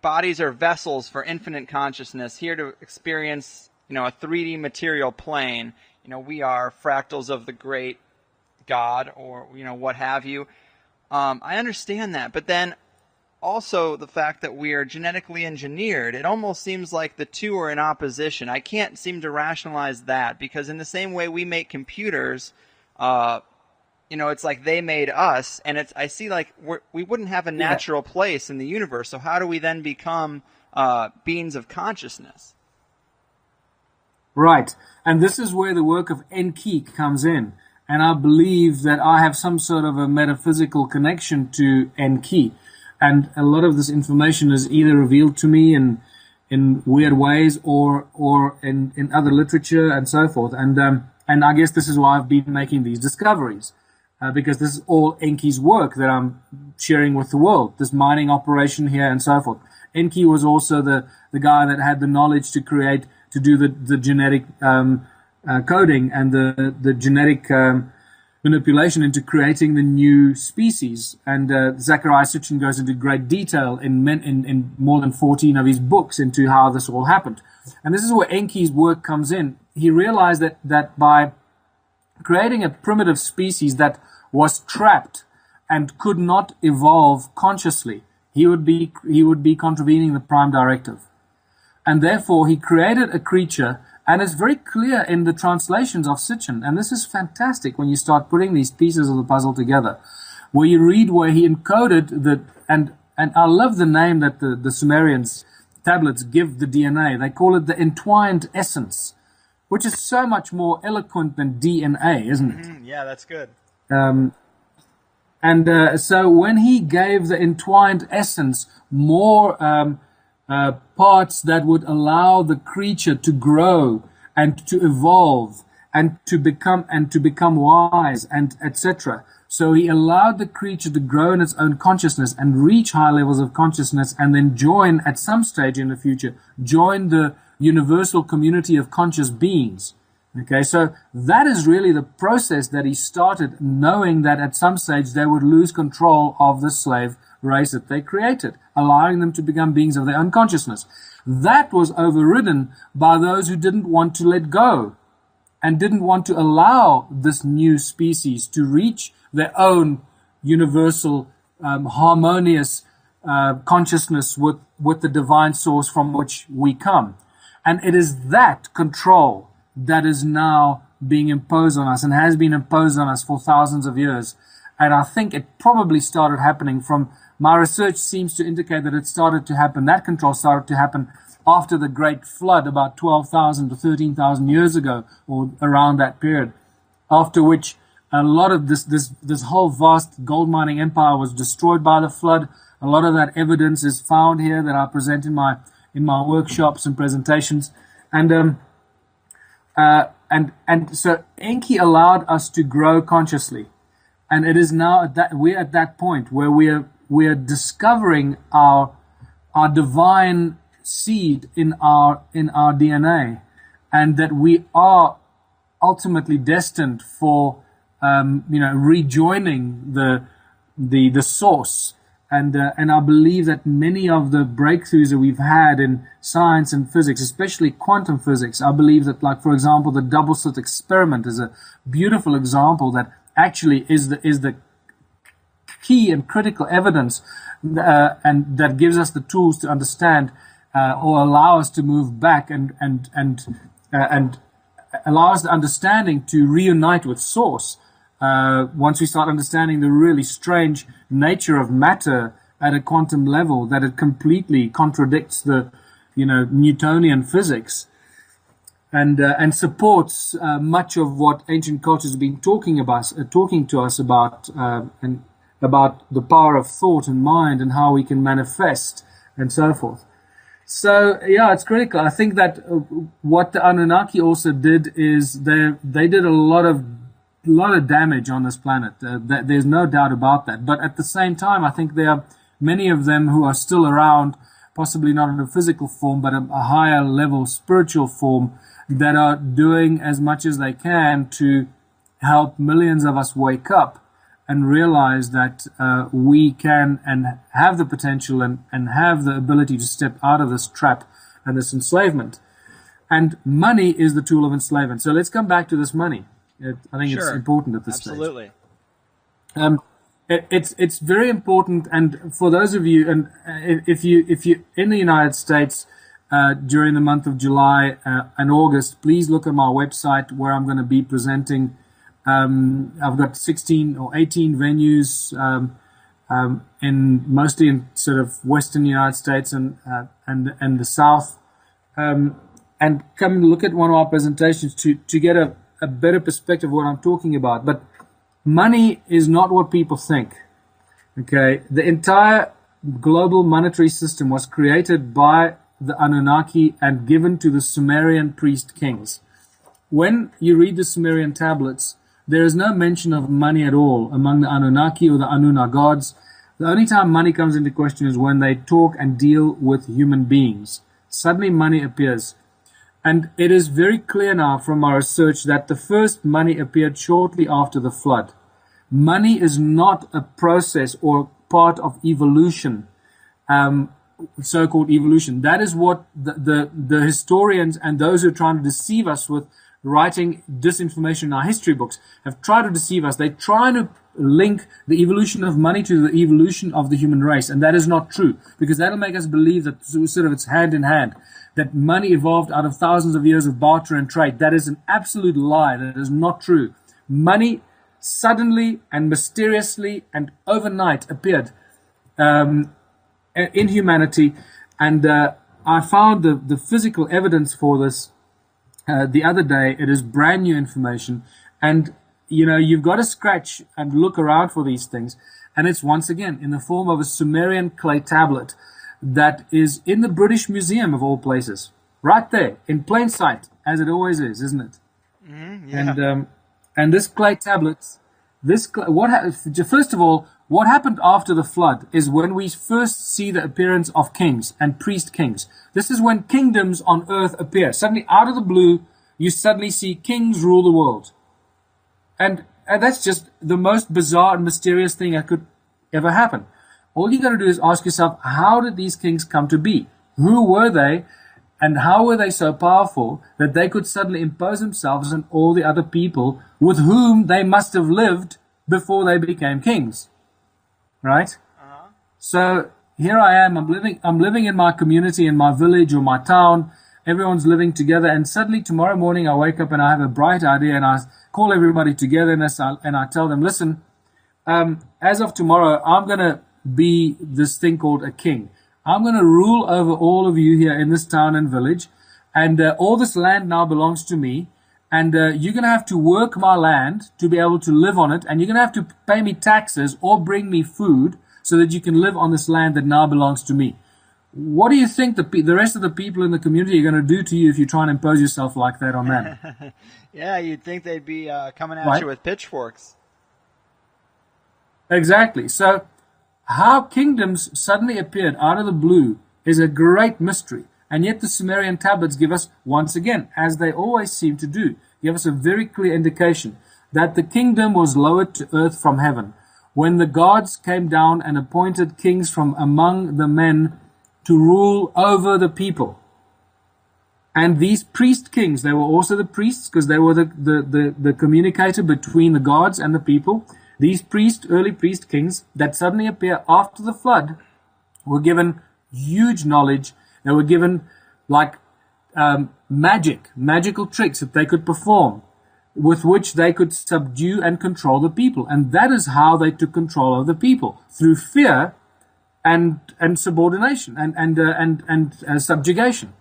bodies are vessels for infinite consciousness, here to experience, a 3D material plane. We are fractals of the great God, or, what have you. I understand that, but then also the fact that we are genetically engineered, it almost seems like the two are in opposition. I can't seem to rationalize that, because in the same way we make computers, it's like they made us, and I see like we wouldn't have a natural place in the universe. So how do we then become beings of consciousness? Right, and this is where the work of Enki comes in. And I believe that I have some sort of a metaphysical connection to Enki. And a lot of this information is either revealed to me in weird ways, or in other literature and so forth. And I guess this is why I've been making these discoveries, because this is all Enki's work that I'm sharing with the world, this mining operation here and so forth. Enki was also the guy that had the knowledge to do the genetic coding and the genetic manipulation into creating the new species. And Zecharia Sitchin goes into great detail in more than 14 of his books into how this all happened. And this is where Enki's work comes in. He realized that by creating a primitive species that was trapped and could not evolve consciously, he would be contravening the prime directive. And therefore, he created a creature, and it's very clear in the translations of Sitchin, and this is fantastic when you start putting these pieces of the puzzle together, where you read where he encoded and I love the name that the Sumerians tablets give the DNA. They call it the entwined essence, which is so much more eloquent than DNA, isn't it? Mm-hmm. Yeah, that's good. So when he gave the entwined essence more parts that would allow the creature to grow and to evolve and to become wise and etc. So he allowed the creature to grow in its own consciousness and reach high levels of consciousness, and then join at some stage in the future, join the universal community of conscious beings. Okay, so that is really the process that he started, knowing that at some stage they would lose control of the slave race that they created, allowing them to become beings of their own consciousness. That was overridden by those who didn't want to let go and didn't want to allow this new species to reach their own universal, harmonious consciousness with the divine source from which we come. And it is that control that is now being imposed on us and has been imposed on us for thousands of years. And I think it probably started happening from, my research seems to indicate that it started to happen, that control started to happen after the Great Flood about 12,000 to 13,000 years ago, or around that period, after which a lot of this whole vast gold mining empire was destroyed by the flood. A lot of that evidence is found here that I present in my workshops and presentations. And so Enki allowed us to grow consciously, and it is now we're at that point where we are discovering our divine seed in our DNA, and that we are ultimately destined for rejoining the source. And I believe that many of the breakthroughs that we've had in science and physics, especially quantum physics, I believe that, like, for example, the double slit experiment is a beautiful example that actually is the key and critical evidence, and that gives us the tools to understand or allow us to move back and allow us the understanding to reunite with source. Once we start understanding the really strange nature of matter at a quantum level, that it completely contradicts the, Newtonian physics, and supports much of what ancient cultures have been talking to us about, and about the power of thought and mind and how we can manifest and so forth. So yeah, it's critical. I think that what the Anunnaki also did is they did a lot of damage on this planet. There's no doubt about that. But at the same time, I think there are many of them who are still around, possibly not in a physical form, but a higher level spiritual form, that are doing as much as they can to help millions of us wake up and realize that we can and have the potential and have the ability to step out of this trap and this enslavement. And money is the tool of enslavement. So let's come back to this money. I think it's important at this stage. Absolutely. It's very important, and for those of you, and if you in the United States during the month of July and August, please look at my website where I'm going to be presenting. I've got 16 or 18 venues mostly in sort of Western United States and the South, and come and look at one of our presentations to get a better perspective of what I'm talking about. But money is not what people think. Okay, the entire global monetary system was created by the Anunnaki and given to the Sumerian priest kings. When you read the Sumerian tablets, there is no mention of money at all among the Anunnaki or the Anunna gods. The only time money comes into question is when they talk and deal with human beings. Suddenly money appears. And it is very clear now from our research that the first money appeared shortly after the flood. Money is not a process or part of evolution, so-called evolution. That is what the historians and those who are trying to deceive us with writing disinformation in our history books have tried to deceive us. They try to link the evolution of money to the evolution of the human race, and that is not true, because that'll make us believe that sort of it's hand in hand, that money evolved out of thousands of years of barter and trade. That is an absolute lie. That is not true. Money suddenly and mysteriously and overnight appeared in humanity, and I found the physical evidence for this the other day. It is brand new information, and you've got to scratch and look around for these things, and it's once again in the form of a Sumerian clay tablet that is in the British Museum of all places, right there in plain sight, as it always is, isn't it? Yeah. And this clay tablet, first of all, what happened after the flood is when we first see the appearance of kings and priest kings. This is when kingdoms on earth appear. Suddenly, out of the blue, you suddenly see kings rule the world. And that's just the most bizarre and mysterious thing that could ever happen. All you got to do is ask yourself, how did these kings come to be? Who were they? And how were they so powerful that they could suddenly impose themselves on all the other people with whom they must have lived before they became kings? Right? Uh-huh. So here I am. I'm living in my community, in my village or my town. Everyone's living together, and suddenly tomorrow morning I wake up and I have a bright idea, and I call everybody together and I tell them, listen, as of tomorrow, I'm going to be this thing called a king. I'm going to rule over all of you here in this town and village, and all this land now belongs to me, and you're going to have to work my land to be able to live on it, and you're going to have to pay me taxes or bring me food so that you can live on this land that now belongs to me. What do you think the rest of the people in the community are going to do to you if you try and impose yourself like that on them? Yeah, you'd think they'd be coming at you with pitchforks. Exactly. So how kingdoms suddenly appeared out of the blue is a great mystery. And yet the Sumerian tablets give us, once again, as they always seem to do, give us a very clear indication that the kingdom was lowered to earth from heaven when the gods came down and appointed kings from among the men to rule over the people. And these priest kings, they were also the priests because they were the communicator between the gods and the people. These early priest kings that suddenly appear after the flood were given huge knowledge. They were given magical tricks that they could perform with which they could subdue and control the people. And that is how they took control of the people, through fear and subordination and subjugation.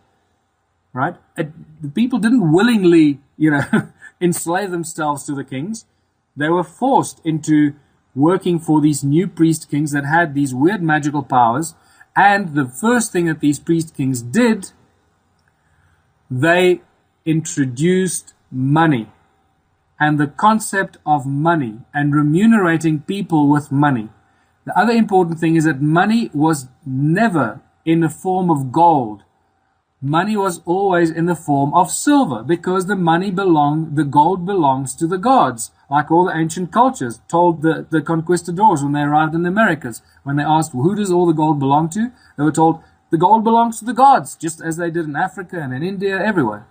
Right? The people didn't willingly, enslave themselves to the kings. They were forced into working for these new priest kings that had these weird magical powers. And the first thing that these priest kings did, they introduced money and the concept of money and remunerating people with money. The other important thing is that money was never in the form of gold. Money was always in the form of silver because the gold belongs to the gods. Like all the ancient cultures told the conquistadors when they arrived in the Americas, when they asked, who does all the gold belong to? They were told, the gold belongs to the gods, just as they did in Africa and in India, everywhere.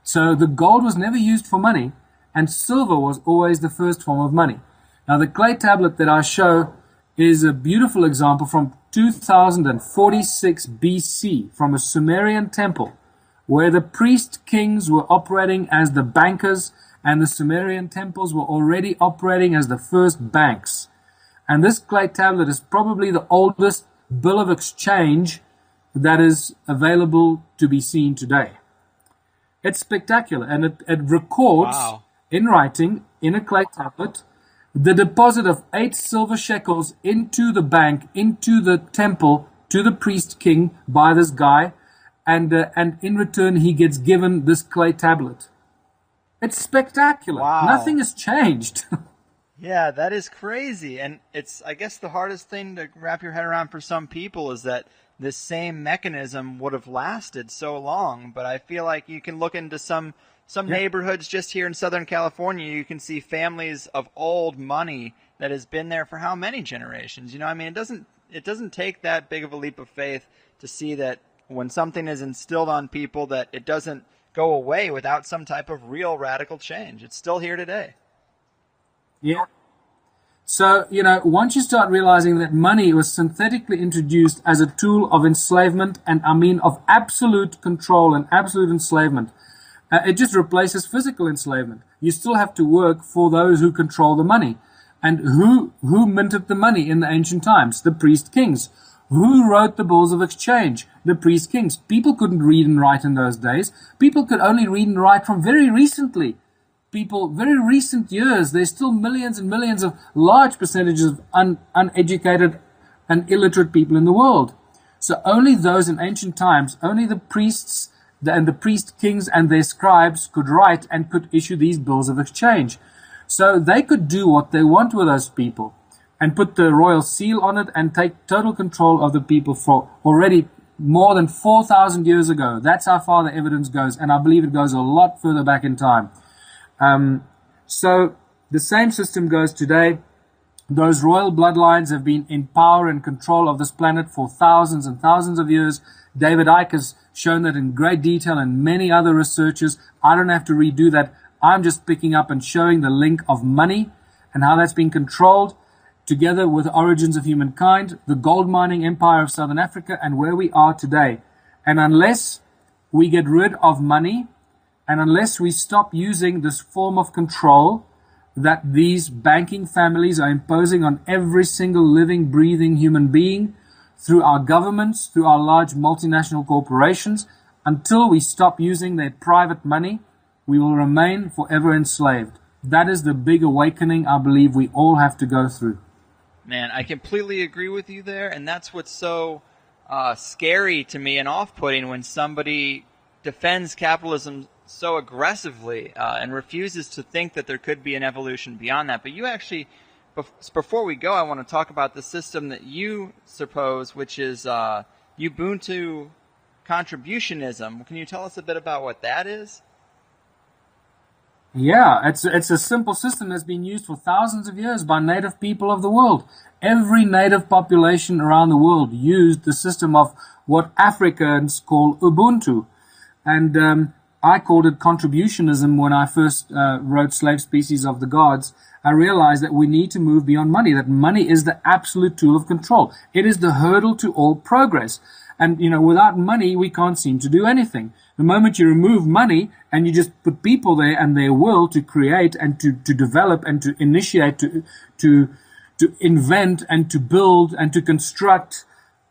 So the gold was never used for money, and silver was always the first form of money. Now the clay tablet that I show is a beautiful example from 2046 BC from a Sumerian temple where the priest kings were operating as the bankers and the Sumerian temples were already operating as the first banks. And this clay tablet is probably the oldest bill of exchange that is available to be seen today. It's spectacular, and it records in writing, in a clay tablet, the deposit of 8 silver shekels into the bank, into the temple, to the priest king by this guy, and in return he gets given this clay tablet. It's spectacular. Wow. Nothing has changed. Yeah, that is crazy. And it's, I guess, the hardest thing to wrap your head around for some people is that this same mechanism would have lasted so long. But I feel like you can look into some Yeah. neighborhoods just here in Southern California. You can see families of old money that has been there for how many generations? You know, I mean, it doesn't take that big of a leap of faith to see that when something is instilled on people, that it doesn't go away without some type of real radical change. It's still here today. Yeah. So, once you start realizing that money was synthetically introduced as a tool of enslavement, and I mean of absolute control and absolute enslavement, it just replaces physical enslavement. You still have to work for those who control the money. And who minted the money in the ancient times? The priest kings. Who wrote the bills of exchange? The priest kings. People couldn't read and write in those days. People could only read and write from very recently. Very recent years, there's still millions and millions of large percentages of uneducated and illiterate people in the world. So only those in ancient times, only the priests and the priest kings and their scribes could write and could issue these bills of exchange. So they could do what they want with those people and put the royal seal on it and take total control of the people for already more than 4,000 years ago. That's how far the evidence goes, and I believe it goes a lot further back in time. So the same system goes today. Those royal bloodlines have been in power and control of this planet for thousands and thousands of years. David Icke has shown that in great detail, and many other researchers. I don't have to redo that. I'm just picking up and showing the link of money and how that's been controlled together with the origins of humankind, the gold mining empire of Southern Africa, and where we are today. And unless we get rid of money, and unless we stop using this form of control that these banking families are imposing on every single living, breathing human being through our governments, through our large multinational corporations, until we stop using their private money, we will remain forever enslaved. That is the big awakening I believe we all have to go through. Man, I completely agree with you there, and that's what's so scary to me and off-putting when somebody defends capitalism so aggressively and refuses to think that there could be an evolution beyond that. But you actually, before we go, I want to talk about the system that you suppose, which is Ubuntu contributionism. Can you tell us a bit about what that is? Yeah, it's a simple system that's been used for thousands of years by native people of the world. Every native population around the world used the system of what Africans call Ubuntu. And I called it contributionism when I first wrote Slave Species of the Gods. I realized that we need to move beyond money, that money is the absolute tool of control. It is the hurdle to all progress. And, without money, we can't seem to do anything. The moment you remove money and you just put people there and their will to create and to develop and to initiate, to invent and to build and to construct,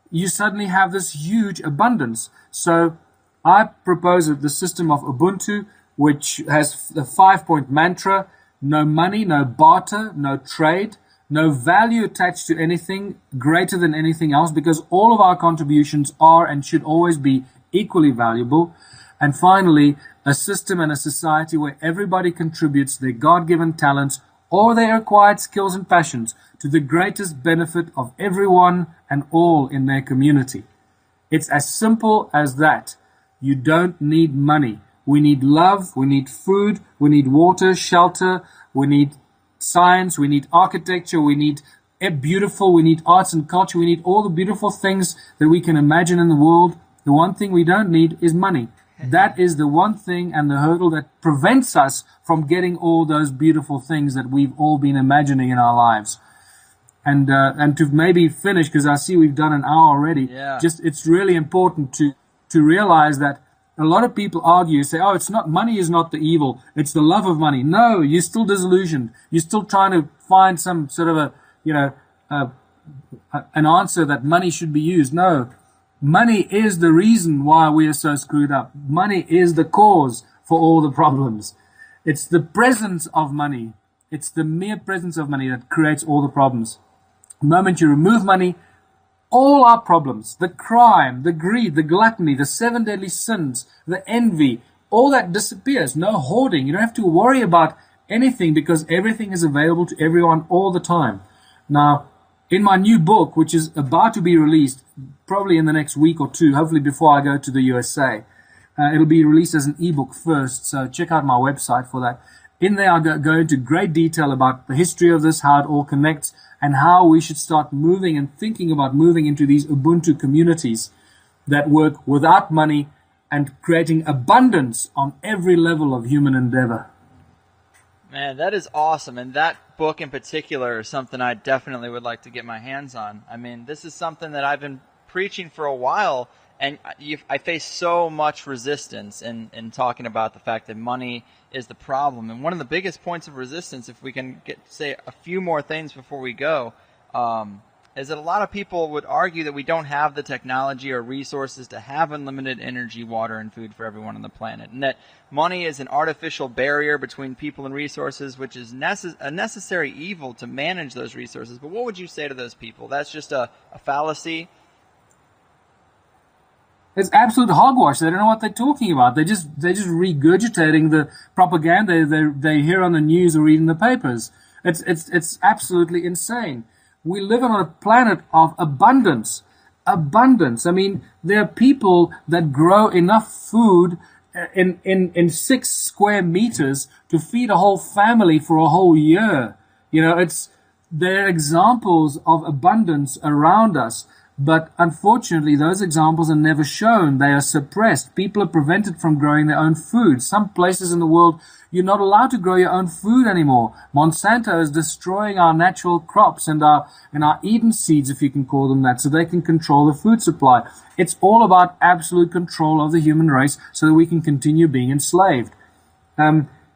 you suddenly have this huge abundance. So I propose the system of Ubuntu, which has the 5-point mantra: no money, no barter, no trade, no value attached to anything greater than anything else, because all of our contributions are and should always be equally valuable. And finally, a system and a society where everybody contributes their God-given talents or their acquired skills and passions to the greatest benefit of everyone and all in their community. It's as simple as that. You don't need money. We need love, we need food, we need water, shelter, we need science, we need architecture, we need beautiful, we need arts and culture, we need all the beautiful things that we can imagine in the world. The one thing we don't need is money. That is the one thing and the hurdle that prevents us from getting all those beautiful things that we've all been imagining in our lives. And to maybe finish, because I see we've done an hour already, it's really important to realize that a lot of people argue, say, oh, money is not the evil, it's the love of money. No, you're still disillusioned. You're still trying to find some sort of an answer that money should be used. No, money is the reason why we are so screwed up. Money is the cause for all the problems. It's the presence of money. It's the mere presence of money that creates all the problems. The moment you remove money, all our problems, the crime, the greed, the gluttony, the 7 deadly sins, the envy, all that disappears. No hoarding. You don't have to worry about anything, because everything is available to everyone all the time. Now, in my new book, which is about to be released probably in the next week or two, hopefully before I go to the USA, it'll be released as an ebook first, so check out my website for that. In there, I go into great detail about the history of this, how it all connects, and how we should start moving and thinking about moving into these Ubuntu communities that work without money and creating abundance on every level of human endeavor. Man, that is awesome. And that book in particular is something I definitely would like to get my hands on. I mean, this is something that I've been preaching for a while, and I face so much resistance in talking about the fact that money is the problem. And one of the biggest points of resistance, if we can say a few more things before we go, is that a lot of people would argue that we don't have the technology or resources to have unlimited energy, water, and food for everyone on the planet, and that money is an artificial barrier between people and resources, which is a necessary evil to manage those resources. But what would you say to those people? That's just a fallacy? It's absolute hogwash. They don't know what they're talking about. They're just regurgitating the propaganda they hear on the news or read in the papers. It's absolutely insane. We live on a planet of abundance. Abundance. I mean, there are people that grow enough food in 6 square meters to feed a whole family for a whole year. You know, there are examples of abundance around us. But unfortunately, those examples are never shown. They are suppressed. People are prevented from growing their own food. Some places in the world, you're not allowed to grow your own food anymore. Monsanto is destroying our natural crops and our Eden seeds, if you can call them that, so they can control the food supply. It's all about absolute control of the human race so that we can continue being enslaved.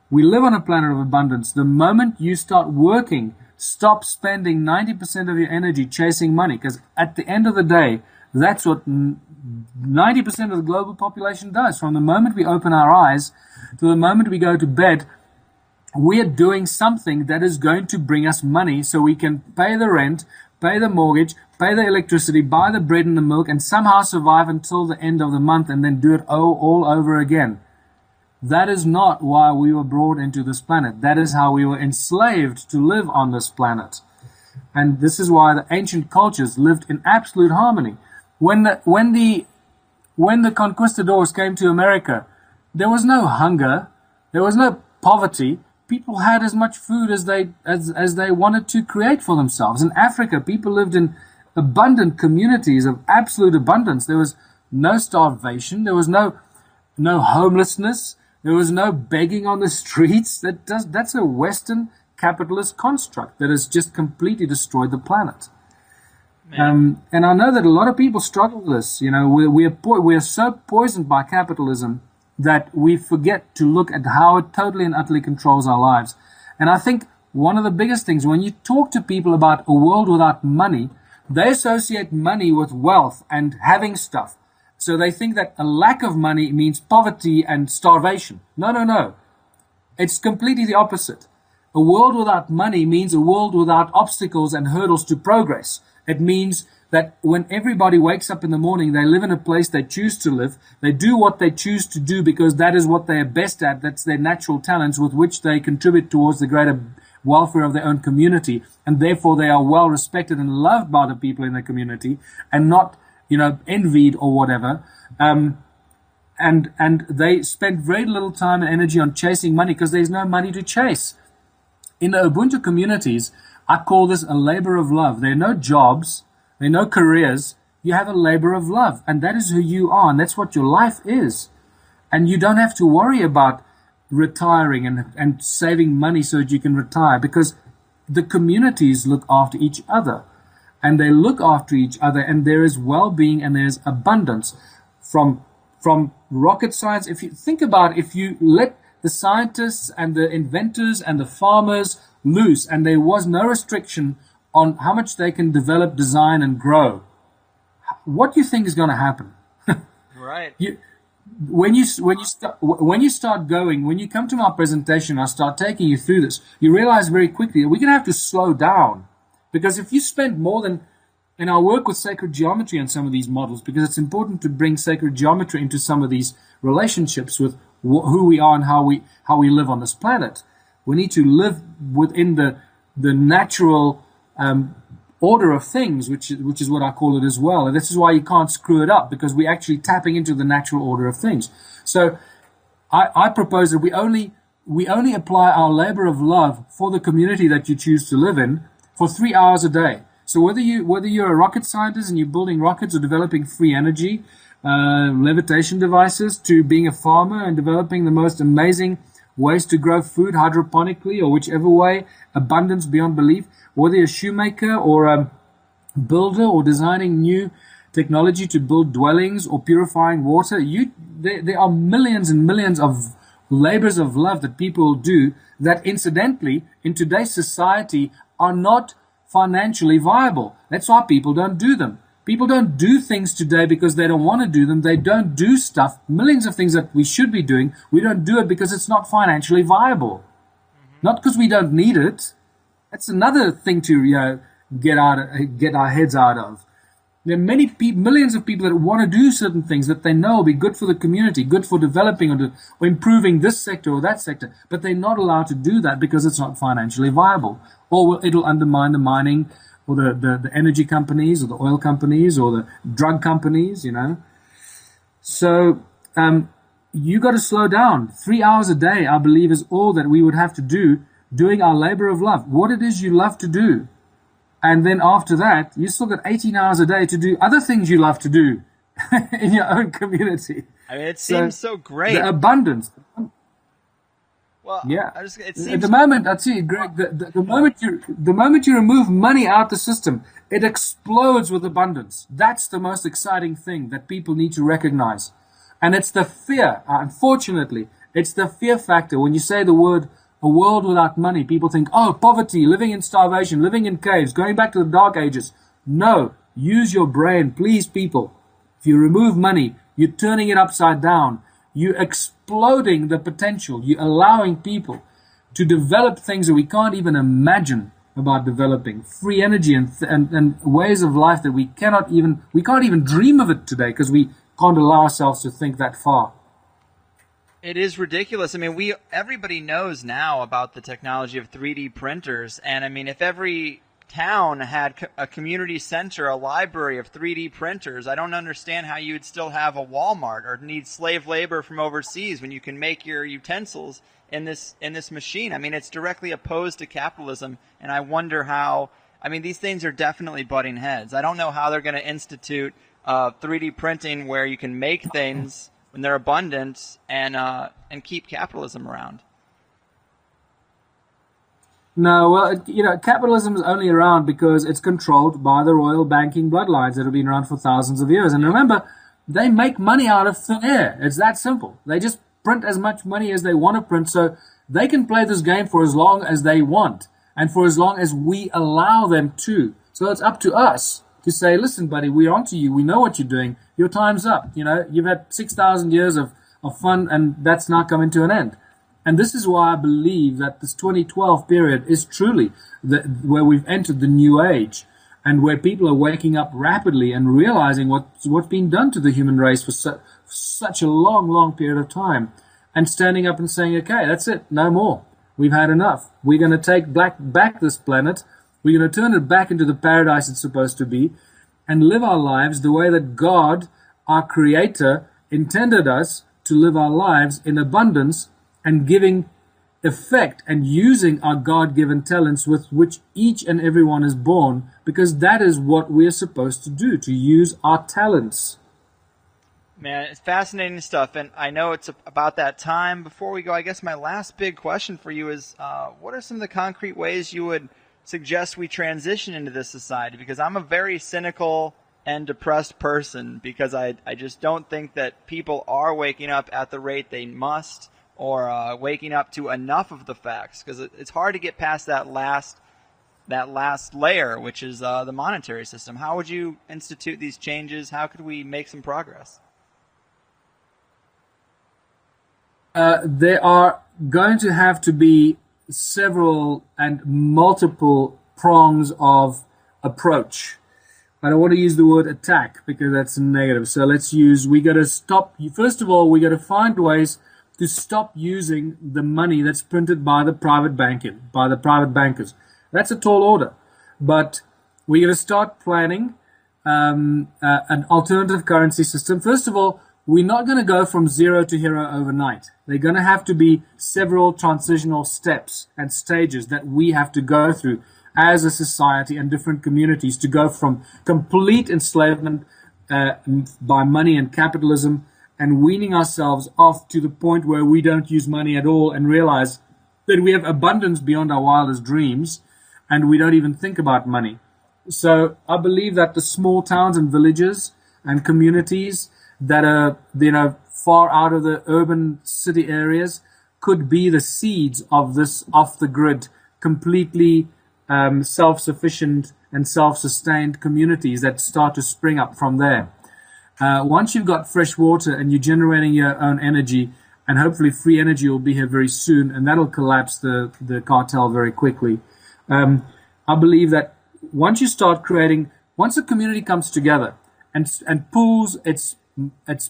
We live on a planet of abundance. The moment you start working, stop spending 90% of your energy chasing money, because at the end of the day, that's what 90% of the global population does. From the moment we open our eyes to the moment we go to bed, we're doing something that is going to bring us money so we can pay the rent, pay the mortgage, pay the electricity, buy the bread and the milk, and somehow survive until the end of the month and then do it all over again. That is not why we were brought into this planet. That is how we were enslaved to live on this planet. And this is why the ancient cultures lived in absolute harmony. When the conquistadors came to America, there was no hunger, there was no poverty. People had as much food as they wanted to create for themselves. In Africa, people lived in abundant communities of absolute abundance. There was no starvation, there was no homelessness. There was no begging on the streets. That's a Western capitalist construct that has just completely destroyed the planet. And I know that a lot of people struggle with this. You know, we are so poisoned by capitalism that we forget to look at how it totally and utterly controls our lives. And I think one of the biggest things, when you talk to people about a world without money, they associate money with wealth and having stuff. So they think that a lack of money means poverty and starvation. No. It's completely the opposite. A world without money means a world without obstacles and hurdles to progress. It means that when everybody wakes up in the morning, they live in a place they choose to live. They do what they choose to do because that is what they are best at. That's their natural talents with which they contribute towards the greater welfare of their own community. And therefore they are well respected and loved by the people in the community and not envied or whatever, and they spend very little time and energy on chasing money because there's no money to chase. In the Ubuntu communities, I call this a labor of love. There are no jobs, there are no careers. You have a labor of love, and that is who you are, and that's what your life is. And you don't have to worry about retiring and saving money so that you can retire, because the communities look after each other. And they look after each other, and there is well-being and there's abundance. From rocket science, if you think about, if you let the scientists and the inventors and the farmers loose, and there was no restriction on how much they can develop, design, and grow, what do you think is going to happen? Right. When you come to my presentation, I start taking you through this, you realize very quickly that we're going to have to slow down. Because if you spend more than, and I work with sacred geometry on some of these models, because it's important to bring sacred geometry into some of these relationships with who we are and how we live on this planet. We need to live within the natural order of things, which is what I call it as well. And this is why you can't screw it up, because we're actually tapping into the natural order of things. So I propose that we only apply our labor of love for the community that you choose to live in for 3 hours a day. So whether you're a rocket scientist and you're building rockets or developing free energy, levitation devices, to being a farmer and developing the most amazing ways to grow food hydroponically, or whichever way, abundance beyond belief, whether you're a shoemaker or a builder or designing new technology to build dwellings or purifying water, there are millions and millions of labors of love that people do that incidentally in today's society are not financially viable. That's why people don't do them. People don't do things today because they don't want to do them. They don't do stuff, millions of things that we should be doing. We don't do it because it's not financially viable. Not because we don't need it. That's another thing to get our heads out of. There are millions of people that want to do certain things that they know will be good for the community, good for developing or improving this sector or that sector, but they're not allowed to do that because it's not financially viable, or it'll undermine the mining or the energy companies or the oil companies or the drug companies, So you got to slow down. 3 hours a day, I believe, is all that we would have to do, doing our labor of love, what it is you love to do. And then after that, you still got 18 hours a day to do other things you love to do in your own community. I mean, it seems so great. The abundance. Well, yeah. It seems At the moment, I tell you, Greg, the moment you remove money out the system, it explodes with abundance. That's the most exciting thing that people need to recognize. And it's the fear, unfortunately, it's the fear factor. When you say the word a world without money, people think, oh, poverty, living in starvation, living in caves, going back to the dark ages. No, use your brain, please, people. If you remove money, you're turning it upside down. You're exploding the potential. You're allowing people to develop things that we can't even imagine about developing. Free energy and ways of life that we can't even dream of it today because we can't allow ourselves to think that far. It is ridiculous. I mean, everybody knows now about the technology of 3D printers. And I mean, if every town had a community center, a library of 3D printers, I don't understand how you would still have a Walmart or need slave labor from overseas when you can make your utensils in this machine. I mean, it's directly opposed to capitalism. And I wonder how, I mean, these things are definitely butting heads. I don't know how they're going to institute 3D printing where you can make things when they're abundant and keep capitalism around. No, well, capitalism is only around because it's controlled by the royal banking bloodlines that have been around for thousands of years. And remember, they make money out of thin air. It's that simple. They just print as much money as they want to print, so they can play this game for as long as they want and for as long as we allow them to. So it's up to us to say, listen, buddy, we're onto you. We know what you're doing. Your time's up. You've had 6,000 years of fun, and that's now coming to an end. And this is why I believe that this 2012 period is truly where we've entered the new age, and where people are waking up rapidly and realizing what's been done to the human race for such a long, long period of time, and standing up and saying, okay, that's it, no more. We've had enough. We're going to take back this planet. We're going to turn it back into the paradise it's supposed to be and live our lives the way that God, our Creator, intended us to live our lives in abundance and giving effect and using our God-given talents with which each and everyone is born, because that is what we're supposed to do, to use our talents. Man, it's fascinating stuff, and I know it's about that time. Before we go, I guess my last big question for you is, what are some of the concrete ways you would suggest we transition into this society? Because I'm a very cynical and depressed person, because I just don't think that people are waking up at the rate they must, or waking up to enough of the facts, because it's hard to get past that last layer, which is the monetary system. How would you institute these changes? How could we make some progress? There are going to have to be several and multiple prongs of approach. I don't want to use the word attack because that's negative. So we got to stop. First of all, we got to find ways to stop using the money that's printed by the private bankers. That's a tall order. But we're going to start planning an alternative currency system. First of all, we're not going to go from zero to hero overnight. There are going to have to be several transitional steps and stages that we have to go through as a society and different communities to go from complete enslavement by money and capitalism and weaning ourselves off to the point where we don't use money at all and realize that we have abundance beyond our wildest dreams and we don't even think about money. So I believe that the small towns and villages and communities that are, far out of the urban city areas could be the seeds of this off-the-grid, completely self-sufficient and self-sustained communities that start to spring up from there. Once you've got fresh water and you're generating your own energy, and hopefully free energy will be here very soon, and that'll collapse the cartel very quickly. I believe that once a community comes together and pools its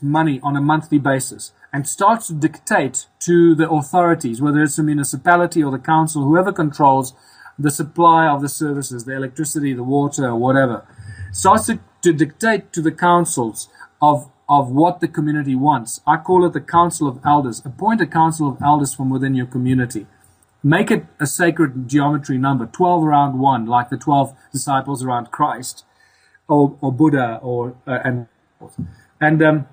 money on a monthly basis and starts to dictate to the authorities, whether it's the municipality or the council, whoever controls the supply of the services, the electricity, the water, or whatever, starts to dictate to the councils of what the community wants. I call it the Council of Elders. Appoint a Council of Elders from within your community. Make it a sacred geometry number, 12 around 1, like the 12 disciples around Christ or Buddha and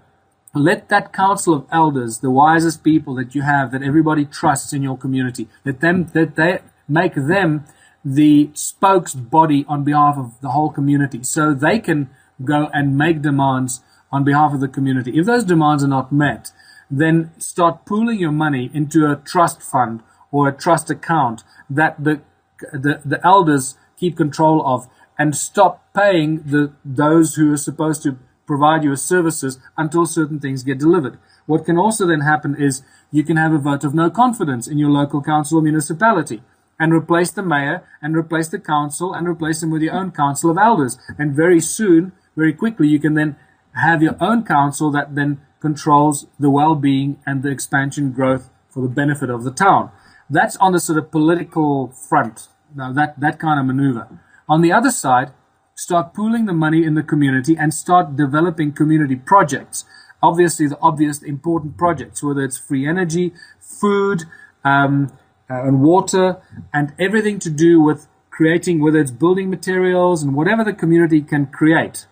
let that Council of Elders, the wisest people that you have, that everybody trusts in your community, that they make them the spokes body on behalf of the whole community, so they can go and make demands on behalf of the community. If those demands are not met, then start pooling your money into a trust fund or a trust account that the elders keep control of, and stop paying those who are supposed to provide you with services until certain things get delivered. What can also then happen is you can have a vote of no confidence in your local council or municipality and replace the mayor and replace the council and replace them with your own council of elders. And very soon, very quickly, you can then have your own council that then controls the well-being and the expansion growth for the benefit of the town. That's on the sort of political front, that kind of maneuver. On the other side, start pooling the money in the community and start developing community projects. Obviously, the obvious important projects, whether it's free energy, food, and water, and everything to do with creating, whether it's building materials and whatever the community can create,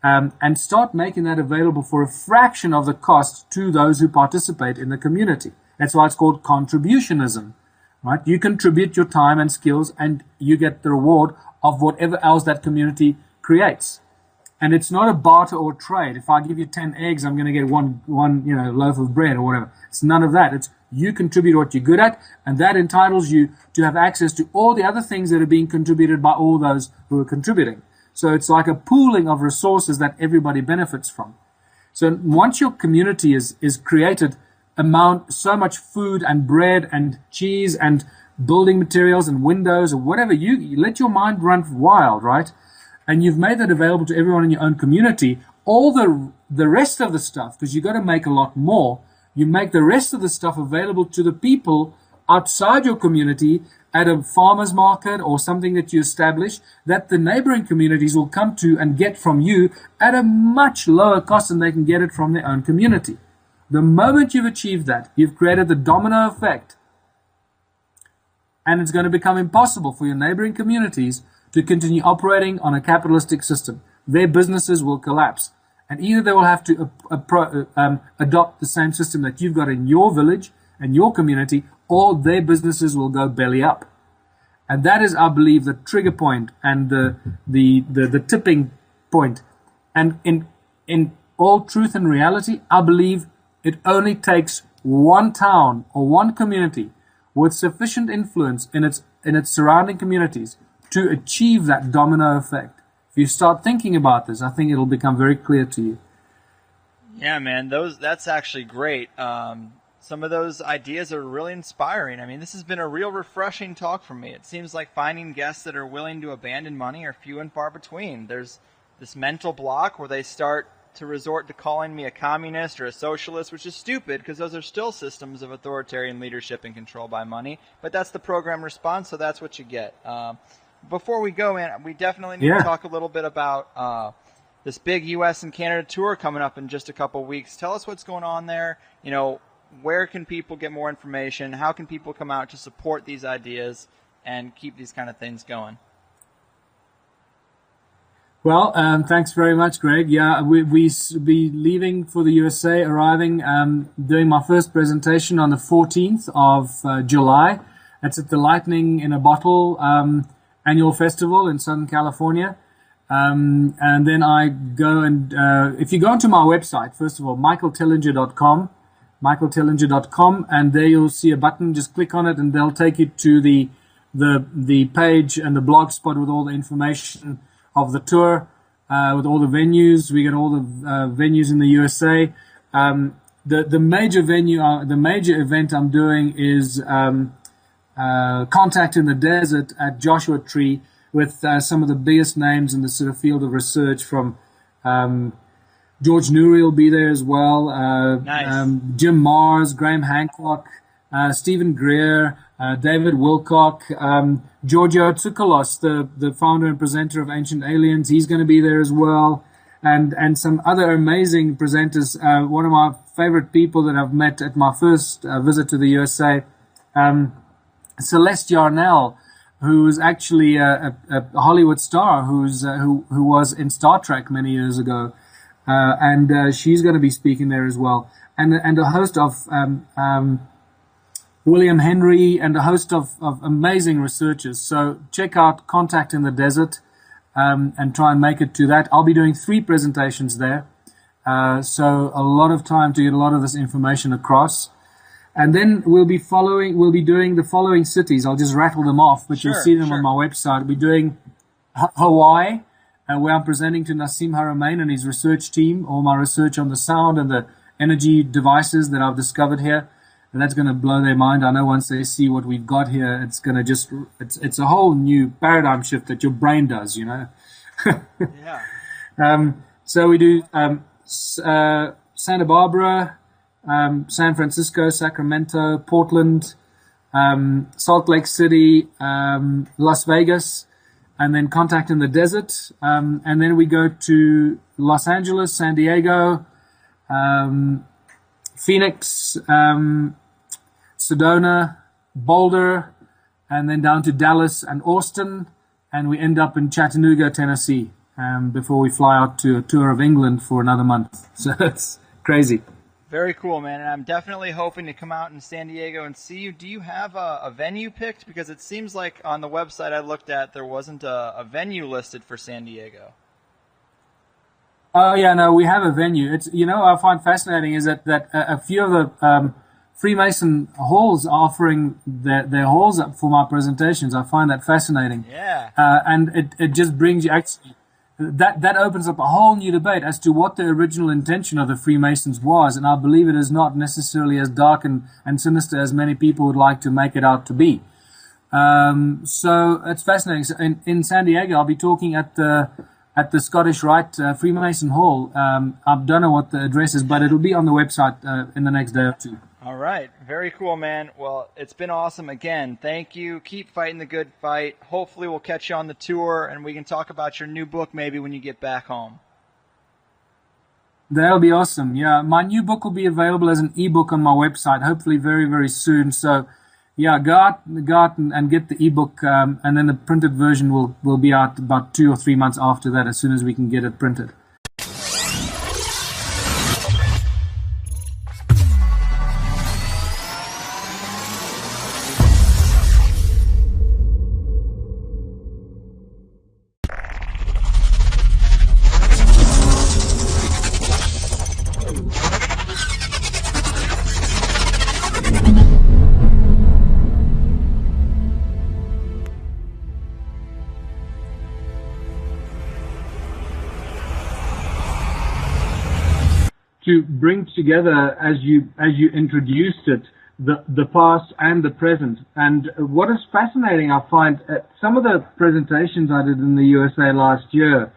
and start making that available for a fraction of the cost to those who participate in the community. That's why it's called contributionism, right? You contribute your time and skills, and you get the reward of whatever else that community creates. And it's not a barter or trade. If I give you 10 eggs, I'm going to get one loaf of bread or whatever. It's none of that. It's you contribute what you're good at, and that entitles you to have access to all the other things that are being contributed by all those who are contributing. So it's like a pooling of resources that everybody benefits from. So once your community is created, so much food and bread and cheese and building materials and windows or whatever, you let your mind run wild, right? And you've made that available to everyone in your own community. All the rest of the stuff, because you've got to make a lot more, you make the rest of the stuff available to the people outside your community at a farmer's market or something that you establish, that the neighboring communities will come to and get from you at a much lower cost than they can get it from their own community. The moment you've achieved that, you've created the domino effect. And it's going to become impossible for your neighboring communities to continue operating on a capitalistic system. Their businesses will collapse. And either they will have to adopt the same system that you've got in your village and your community, or their businesses will go belly up. And that is, I believe, the trigger point and the tipping point. And in all truth and reality, I believe it only takes one town or one community with sufficient influence in its surrounding communities to achieve that domino effect. If you start thinking about this, I think it'll become very clear to you. Yeah, man, that's actually great. Some of those ideas are really inspiring. I mean, this has been a real refreshing talk for me. It seems like finding guests that are willing to abandon money are few and far between. There's this mental block where they start to resort to calling me a communist or a socialist, which is stupid because those are still systems of authoritarian leadership and control by money. But that's the program response, so that's what you get. Before we go in, we definitely need to talk a little bit about this big U.S. and Canada tour coming up in just a couple weeks. Tell us what's going on there. You know, where can people get more information? How can people come out to support these ideas and keep these kind of things going? Well, thanks very much, Greg. Yeah, we be leaving for the USA, arriving, doing my first presentation on the 14th of July. It's at the Lightning in a Bottle annual festival in Southern California. And then I go and, if you go onto my website, first of all, michaeltellinger.com, and there you'll see a button. Just click on it and they'll take you to the page and the blog spot with all the information of the tour, with all the venues. We get all the venues in the USA. The major venue, the major event I'm doing is Contact in the Desert at Joshua Tree with some of the biggest names in the sort of field of research. From George Newry will be there as well. Nice. Jim Mars, Graham Hancock, Stephen Greer, David Wilcock, Giorgio Tsoukalos, the founder and presenter of Ancient Aliens. He's going to be there as well. And some other amazing presenters. One of my favorite people that I've met at my first visit to the USA, Celeste Yarnell, who is actually a Hollywood star who was in Star Trek many years ago. And she's going to be speaking there as well. And a host of William Henry, and a host of amazing researchers. So check out Contact in the Desert and try and make it to that. I'll be doing 3 presentations there. So a lot of time to get a lot of this information across. And then we'll be doing the following cities. I'll just rattle them off, but you'll see them on my website. We'll be doing Hawaii, where I'm presenting to Nassim Haramein and his research team, all my research on the sound and the energy devices that I've discovered here. And that's going to blow their mind. I know once they see what we've got here, it's going to it's a whole new paradigm shift that your brain does, you know. Yeah. So we do Santa Barbara, San Francisco, Sacramento, Portland, Salt Lake City, Las Vegas, and then Contact in the Desert. And then we go to Los Angeles, San Diego, Phoenix, Sedona, Boulder, and then down to Dallas and Austin, and we end up in Chattanooga, Tennessee, before we fly out to a tour of England for another month. So it's crazy. Very cool, man. And I'm definitely hoping to come out in San Diego and see you. Do you have a venue picked? Because it seems like on the website I looked at, there wasn't a venue listed for San Diego. Oh, yeah, no, we have a venue. It's, you know, I find fascinating is that a few of the Freemason halls are offering their halls up for my presentations. I find that fascinating. Yeah. And it just brings you actually, that opens up a whole new debate as to what the original intention of the Freemasons was. And I believe it is not necessarily as dark and sinister as many people would like to make it out to be. So it's fascinating. So in San Diego, I'll be talking at the Scottish Rite Freemason Hall. I don't know what the address is, but it'll be on the website in the next day or two. All right. Very cool, man. Well, it's been awesome. Again, thank you. Keep fighting the good fight. Hopefully we'll catch you on the tour, and we can talk about your new book maybe when you get back home. That'll be awesome. Yeah, my new book will be available as an ebook on my website, hopefully very, very soon. So, yeah, go out and get the ebook, and then the printed version will be out about 2 or 3 months after that, as soon as we can get it printed. To bring together, as you introduced it, the past and the present. And what is fascinating, I find, some of the presentations I did in the USA last year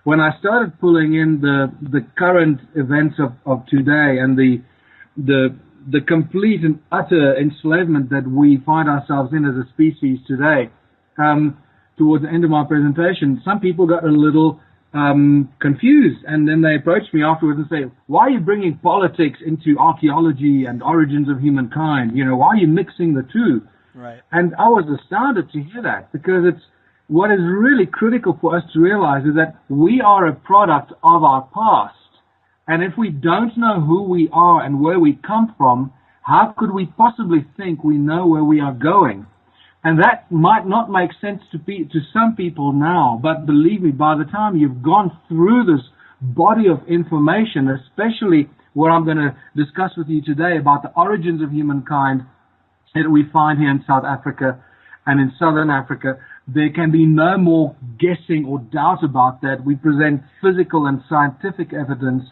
when I started pulling in the current events of today and the complete and utter enslavement that we find ourselves in as a species today, towards the end of my presentation, some people got a little confused, and then they approached me afterwards and say, why are you bringing politics into archaeology and origins of humankind? Why are you mixing the two? Right. And I was astounded to hear that, because it's what is really critical for us to realize is that we are a product of our past. And if we don't know who we are and where we come from, how could we possibly think we know where we are going? And that might not make sense to some people now, but believe me, by the time you've gone through this body of information, especially what I'm going to discuss with you today about the origins of humankind that we find here in South Africa and in Southern Africa, there can be no more guessing or doubt about that. We present physical and scientific evidence.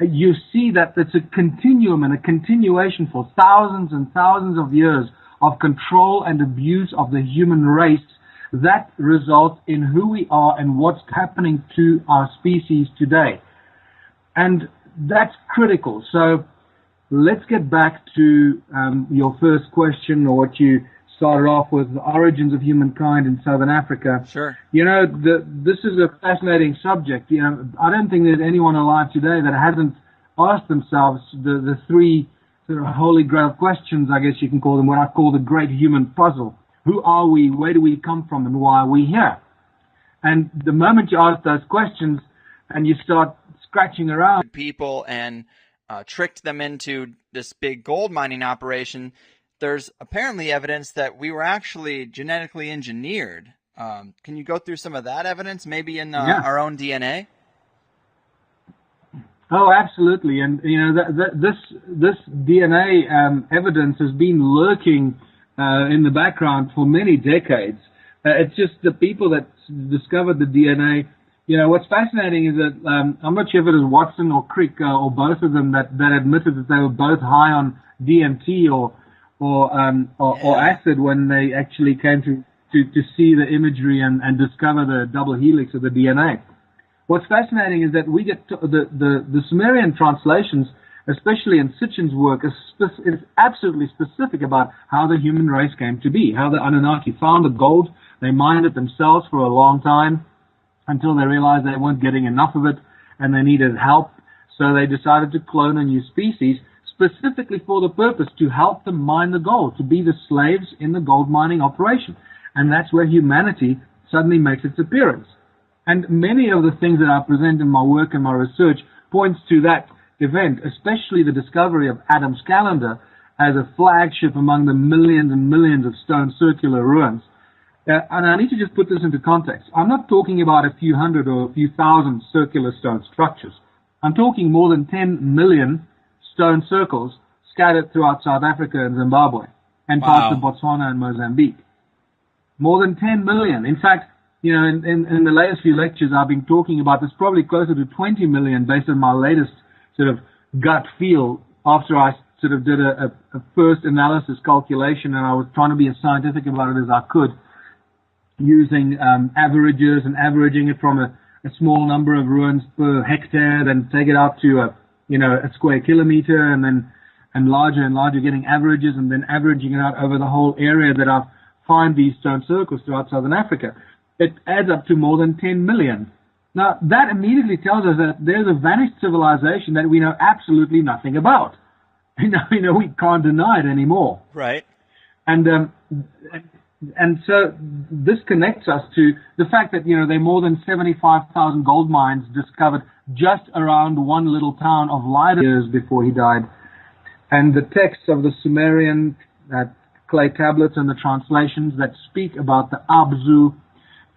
You see that it's a continuum and a continuation for thousands and thousands of years of control and abuse of the human race that results in who we are and what's happening to our species today. And that's critical. So let's get back to your first question, or what you started off with, the origins of humankind in Southern Africa. Sure. This is a fascinating subject. I don't think there's anyone alive today that hasn't asked themselves the three sort of holy grail questions, I guess you can call them, what I call the great human puzzle. Who are we? Where do we come from? And why are we here? And the moment you ask those questions and you start scratching around people and tricked them into this big gold mining operation, there's apparently evidence that we were actually genetically engineered. Can you go through some of that evidence, maybe in our own DNA? Oh, absolutely. And, this DNA evidence has been lurking in the background for many decades. It's just the people that discovered the DNA. What's fascinating is that I'm not sure if it was Watson or Crick or both of them that admitted that they were both high on DMT or acid when they actually came to see the imagery and discover the double helix of the DNA. What's fascinating is that we get the Sumerian translations, especially in Sitchin's work, is absolutely specific about how the human race came to be, how the Anunnaki found the gold. They mined it themselves for a long time until they realized they weren't getting enough of it and they needed help. So they decided to clone a new species specifically for the purpose to help them mine the gold, to be the slaves in the gold mining operation. And that's where humanity suddenly makes its appearance. And many of the things that I present in my work and my research points to that event, especially the discovery of Adam's calendar as a flagship among the millions and millions of stone circular ruins. And I need to just put this into context. I'm not talking about a few hundred or a few thousand circular stone structures. I'm talking more than 10 million stone circles scattered throughout South Africa and Zimbabwe and parts of Botswana and Mozambique. More than 10 million. In fact, in the latest few lectures I've been talking about, there's probably closer to 20 million based on my latest sort of gut feel after I sort of did a first analysis calculation, and I was trying to be as scientific about it as I could, using averages and averaging it from a small number of ruins per hectare, then take it out to a square kilometer, and larger, getting averages, and then averaging it out over the whole area that I've find these stone circles throughout Southern Africa. It adds up to more than 10 million. Now, that immediately tells us that there's a vanished civilization that we know absolutely nothing about. We can't deny it anymore. Right. And so this connects us to the fact that, there are more than 75,000 gold mines discovered just around one little town of Leiden years before he died. And the texts of the Sumerian clay tablets and the translations that speak about the Abzu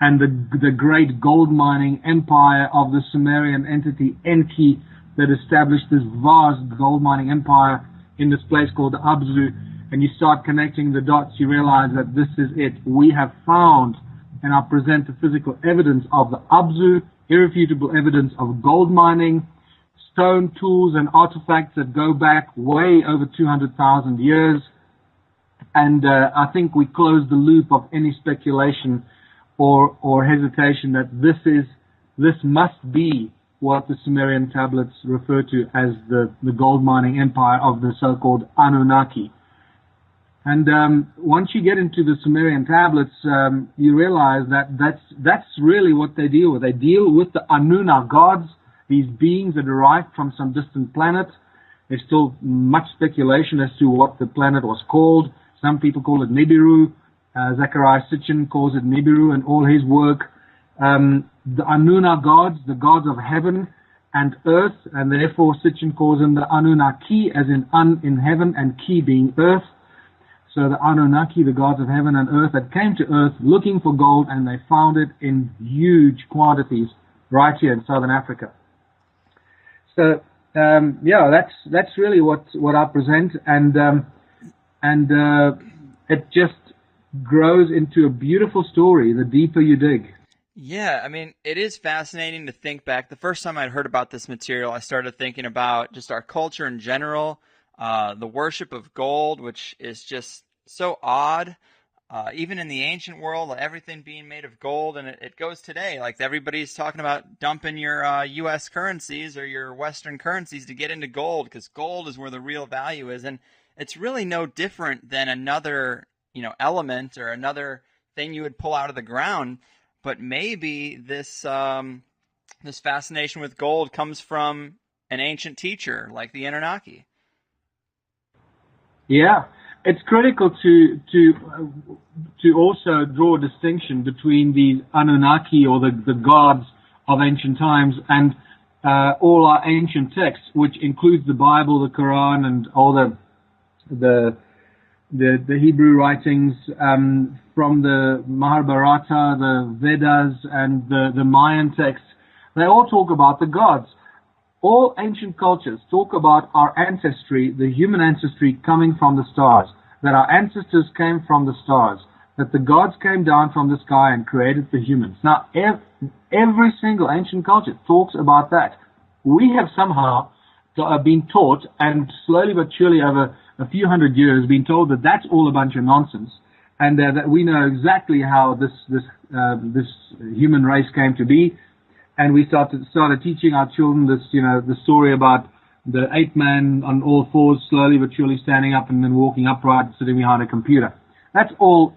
and the great gold mining empire of the Sumerian entity Enki that established this vast gold mining empire in this place called the Abzu. And you start connecting the dots, you realize that this is it. We have found, and I present the physical evidence of the Abzu, irrefutable evidence of gold mining, stone tools and artifacts that go back way over 200,000 years. And I think we close the loop of any speculation or hesitation that this is this must be what the Sumerian tablets refer to as the gold mining empire of the so-called Anunnaki. And once you get into the Sumerian tablets, you realize that that's really what they deal with. They deal with the Anunnaki gods, these beings that arrived from some distant planet. There's still much speculation as to what the planet was called. Some people call it Nibiru. Zechariah Sitchin calls it Nibiru in all his work. The Anunnaki gods, the gods of heaven and earth, and therefore Sitchin calls them the Anunnaki, as in in heaven and ki being earth. So the Anunnaki, the gods of heaven and earth, that came to earth looking for gold, and they found it in huge quantities right here in southern Africa. So that's really what I present, and it just grows into a beautiful story the deeper you dig. Yeah, I mean, it is fascinating to think back. The first time I'd heard about this material, I started thinking about just our culture in general, the worship of gold, which is just so odd. Even in the ancient world, everything being made of gold, and it goes today. Like everybody's talking about dumping your U.S. currencies or your Western currencies to get into gold, because gold is where the real value is. And it's really no different than another, element or another thing you would pull out of the ground. But maybe this this fascination with gold comes from an ancient teacher like the Anunnaki. Yeah, it's critical to also draw a distinction between the Anunnaki, or the gods of ancient times, and all our ancient texts, which includes the Bible, the Quran, and all the Hebrew writings, from the Mahabharata, the Vedas, and the Mayan texts. They all talk about the gods. All ancient cultures talk about our ancestry, the human ancestry, coming from the stars, that our ancestors came from the stars, that the gods came down from the sky and created the humans. Now, every single ancient culture talks about that. We have somehow been taught, and slowly but surely over a few hundred years, been told that that's all a bunch of nonsense, and that we know exactly how this human race came to be. And we started teaching our children this, the story about the ape man on all fours, slowly but surely standing up and then walking upright, sitting behind a computer. That's all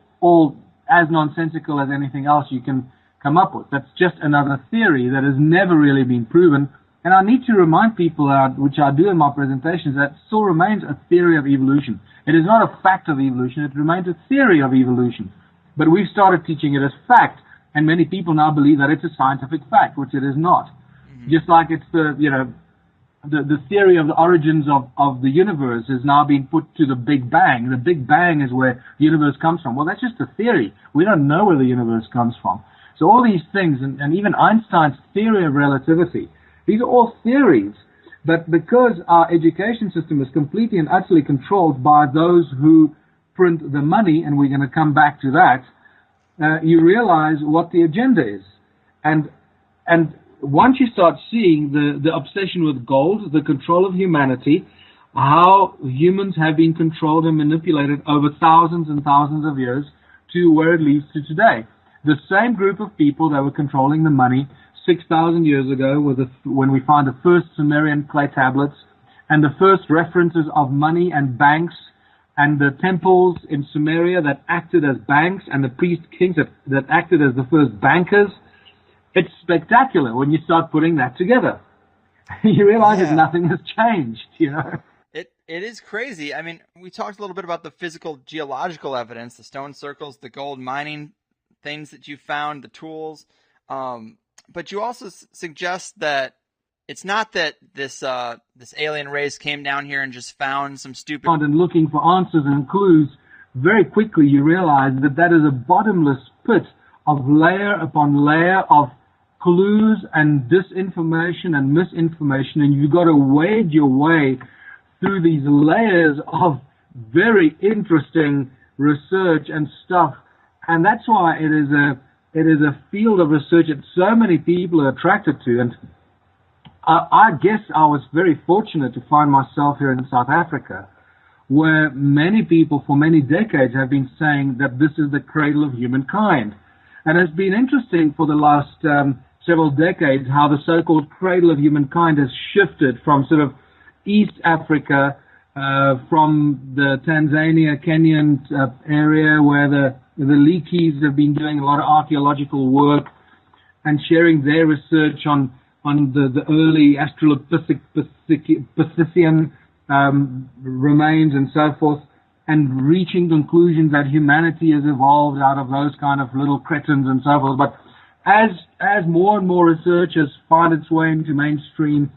as nonsensical as anything else you can come up with. That's just another theory that has never really been proven. And I need to remind people, which I do in my presentations, that it still remains a theory of evolution. It is not a fact of evolution. It remains a theory of evolution. But we've started teaching it as fact. And many people now believe that it's a scientific fact, which it is not. Mm-hmm. Just like it's the theory of the origins of the universe is now being put to the Big Bang. The Big Bang is where the universe comes from. Well, that's just a theory. We don't know where the universe comes from. So all these things, and even Einstein's theory of relativity, these are all theories. But because our education system is completely and utterly controlled by those who print the money, and we're going to come back to that, you realize what the agenda is. And once you start seeing the obsession with gold, the control of humanity, how humans have been controlled and manipulated over thousands and thousands of years to where it leads to today. The same group of people that were controlling the money 6,000 years ago, when we find the first Sumerian clay tablets and the first references of money and banks, and the temples in Sumeria that acted as banks, and the priest kings that acted as the first bankers. It's spectacular when you start putting that together. You realize that nothing has changed, It is crazy. I mean, we talked a little bit about the physical geological evidence, the stone circles, the gold mining things that you found, the tools. But you also suggest that it's not that this alien race came down here and just found some stupid... And looking for answers and clues, very quickly you realize that is a bottomless pit of layer upon layer of clues and disinformation and misinformation, and you've got to wade your way through these layers of very interesting research and stuff. And that's why it is a field of research that so many people are attracted to. And I guess I was very fortunate to find myself here in South Africa, where many people for many decades have been saying that this is the cradle of humankind. And it's been interesting for the last several decades, how the so-called cradle of humankind has shifted from sort of East Africa, from the Tanzania, Kenyan area, where the Leakeys have been doing a lot of archaeological work and sharing their research on the early Australopithecine remains and so forth, and reaching conclusions that humanity has evolved out of those kind of little cretins and so forth. But as more and more researchers find its way into mainstream,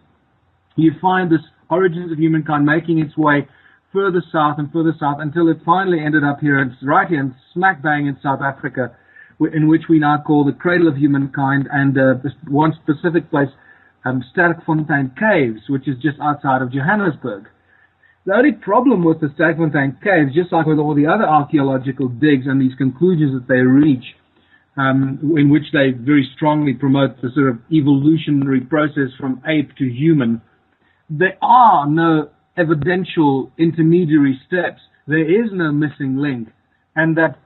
you find this origins of humankind making its way further south and further south until it finally ended up here, right here in smack bang in South Africa, in which we now call the cradle of humankind, and one specific place, Sterkfontein Caves, which is just outside of Johannesburg. The only problem with the Sterkfontein Caves, just like with all the other archaeological digs and these conclusions that they reach, in which they very strongly promote the sort of evolutionary process from ape to human, there are no evidential intermediary steps. There is no missing link. And that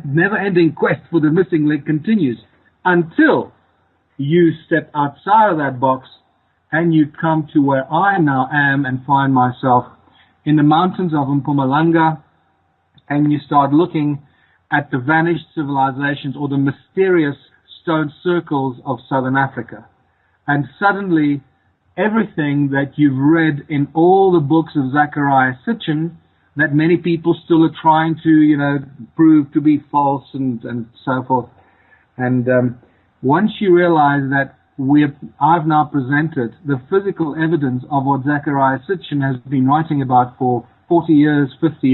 never-ending quest for the missing link continues until you step outside of that box and you come to where I now am and find myself in the mountains of Mpumalanga, and you start looking at the vanished civilizations or the mysterious stone circles of Southern Africa. And suddenly, everything that you've read in all the books of Zecharia Sitchin that many people still are trying to, prove to be false and so forth. And once you realize that I've now presented the physical evidence of what Zecharia Sitchin has been writing about for 40 years, 50 years,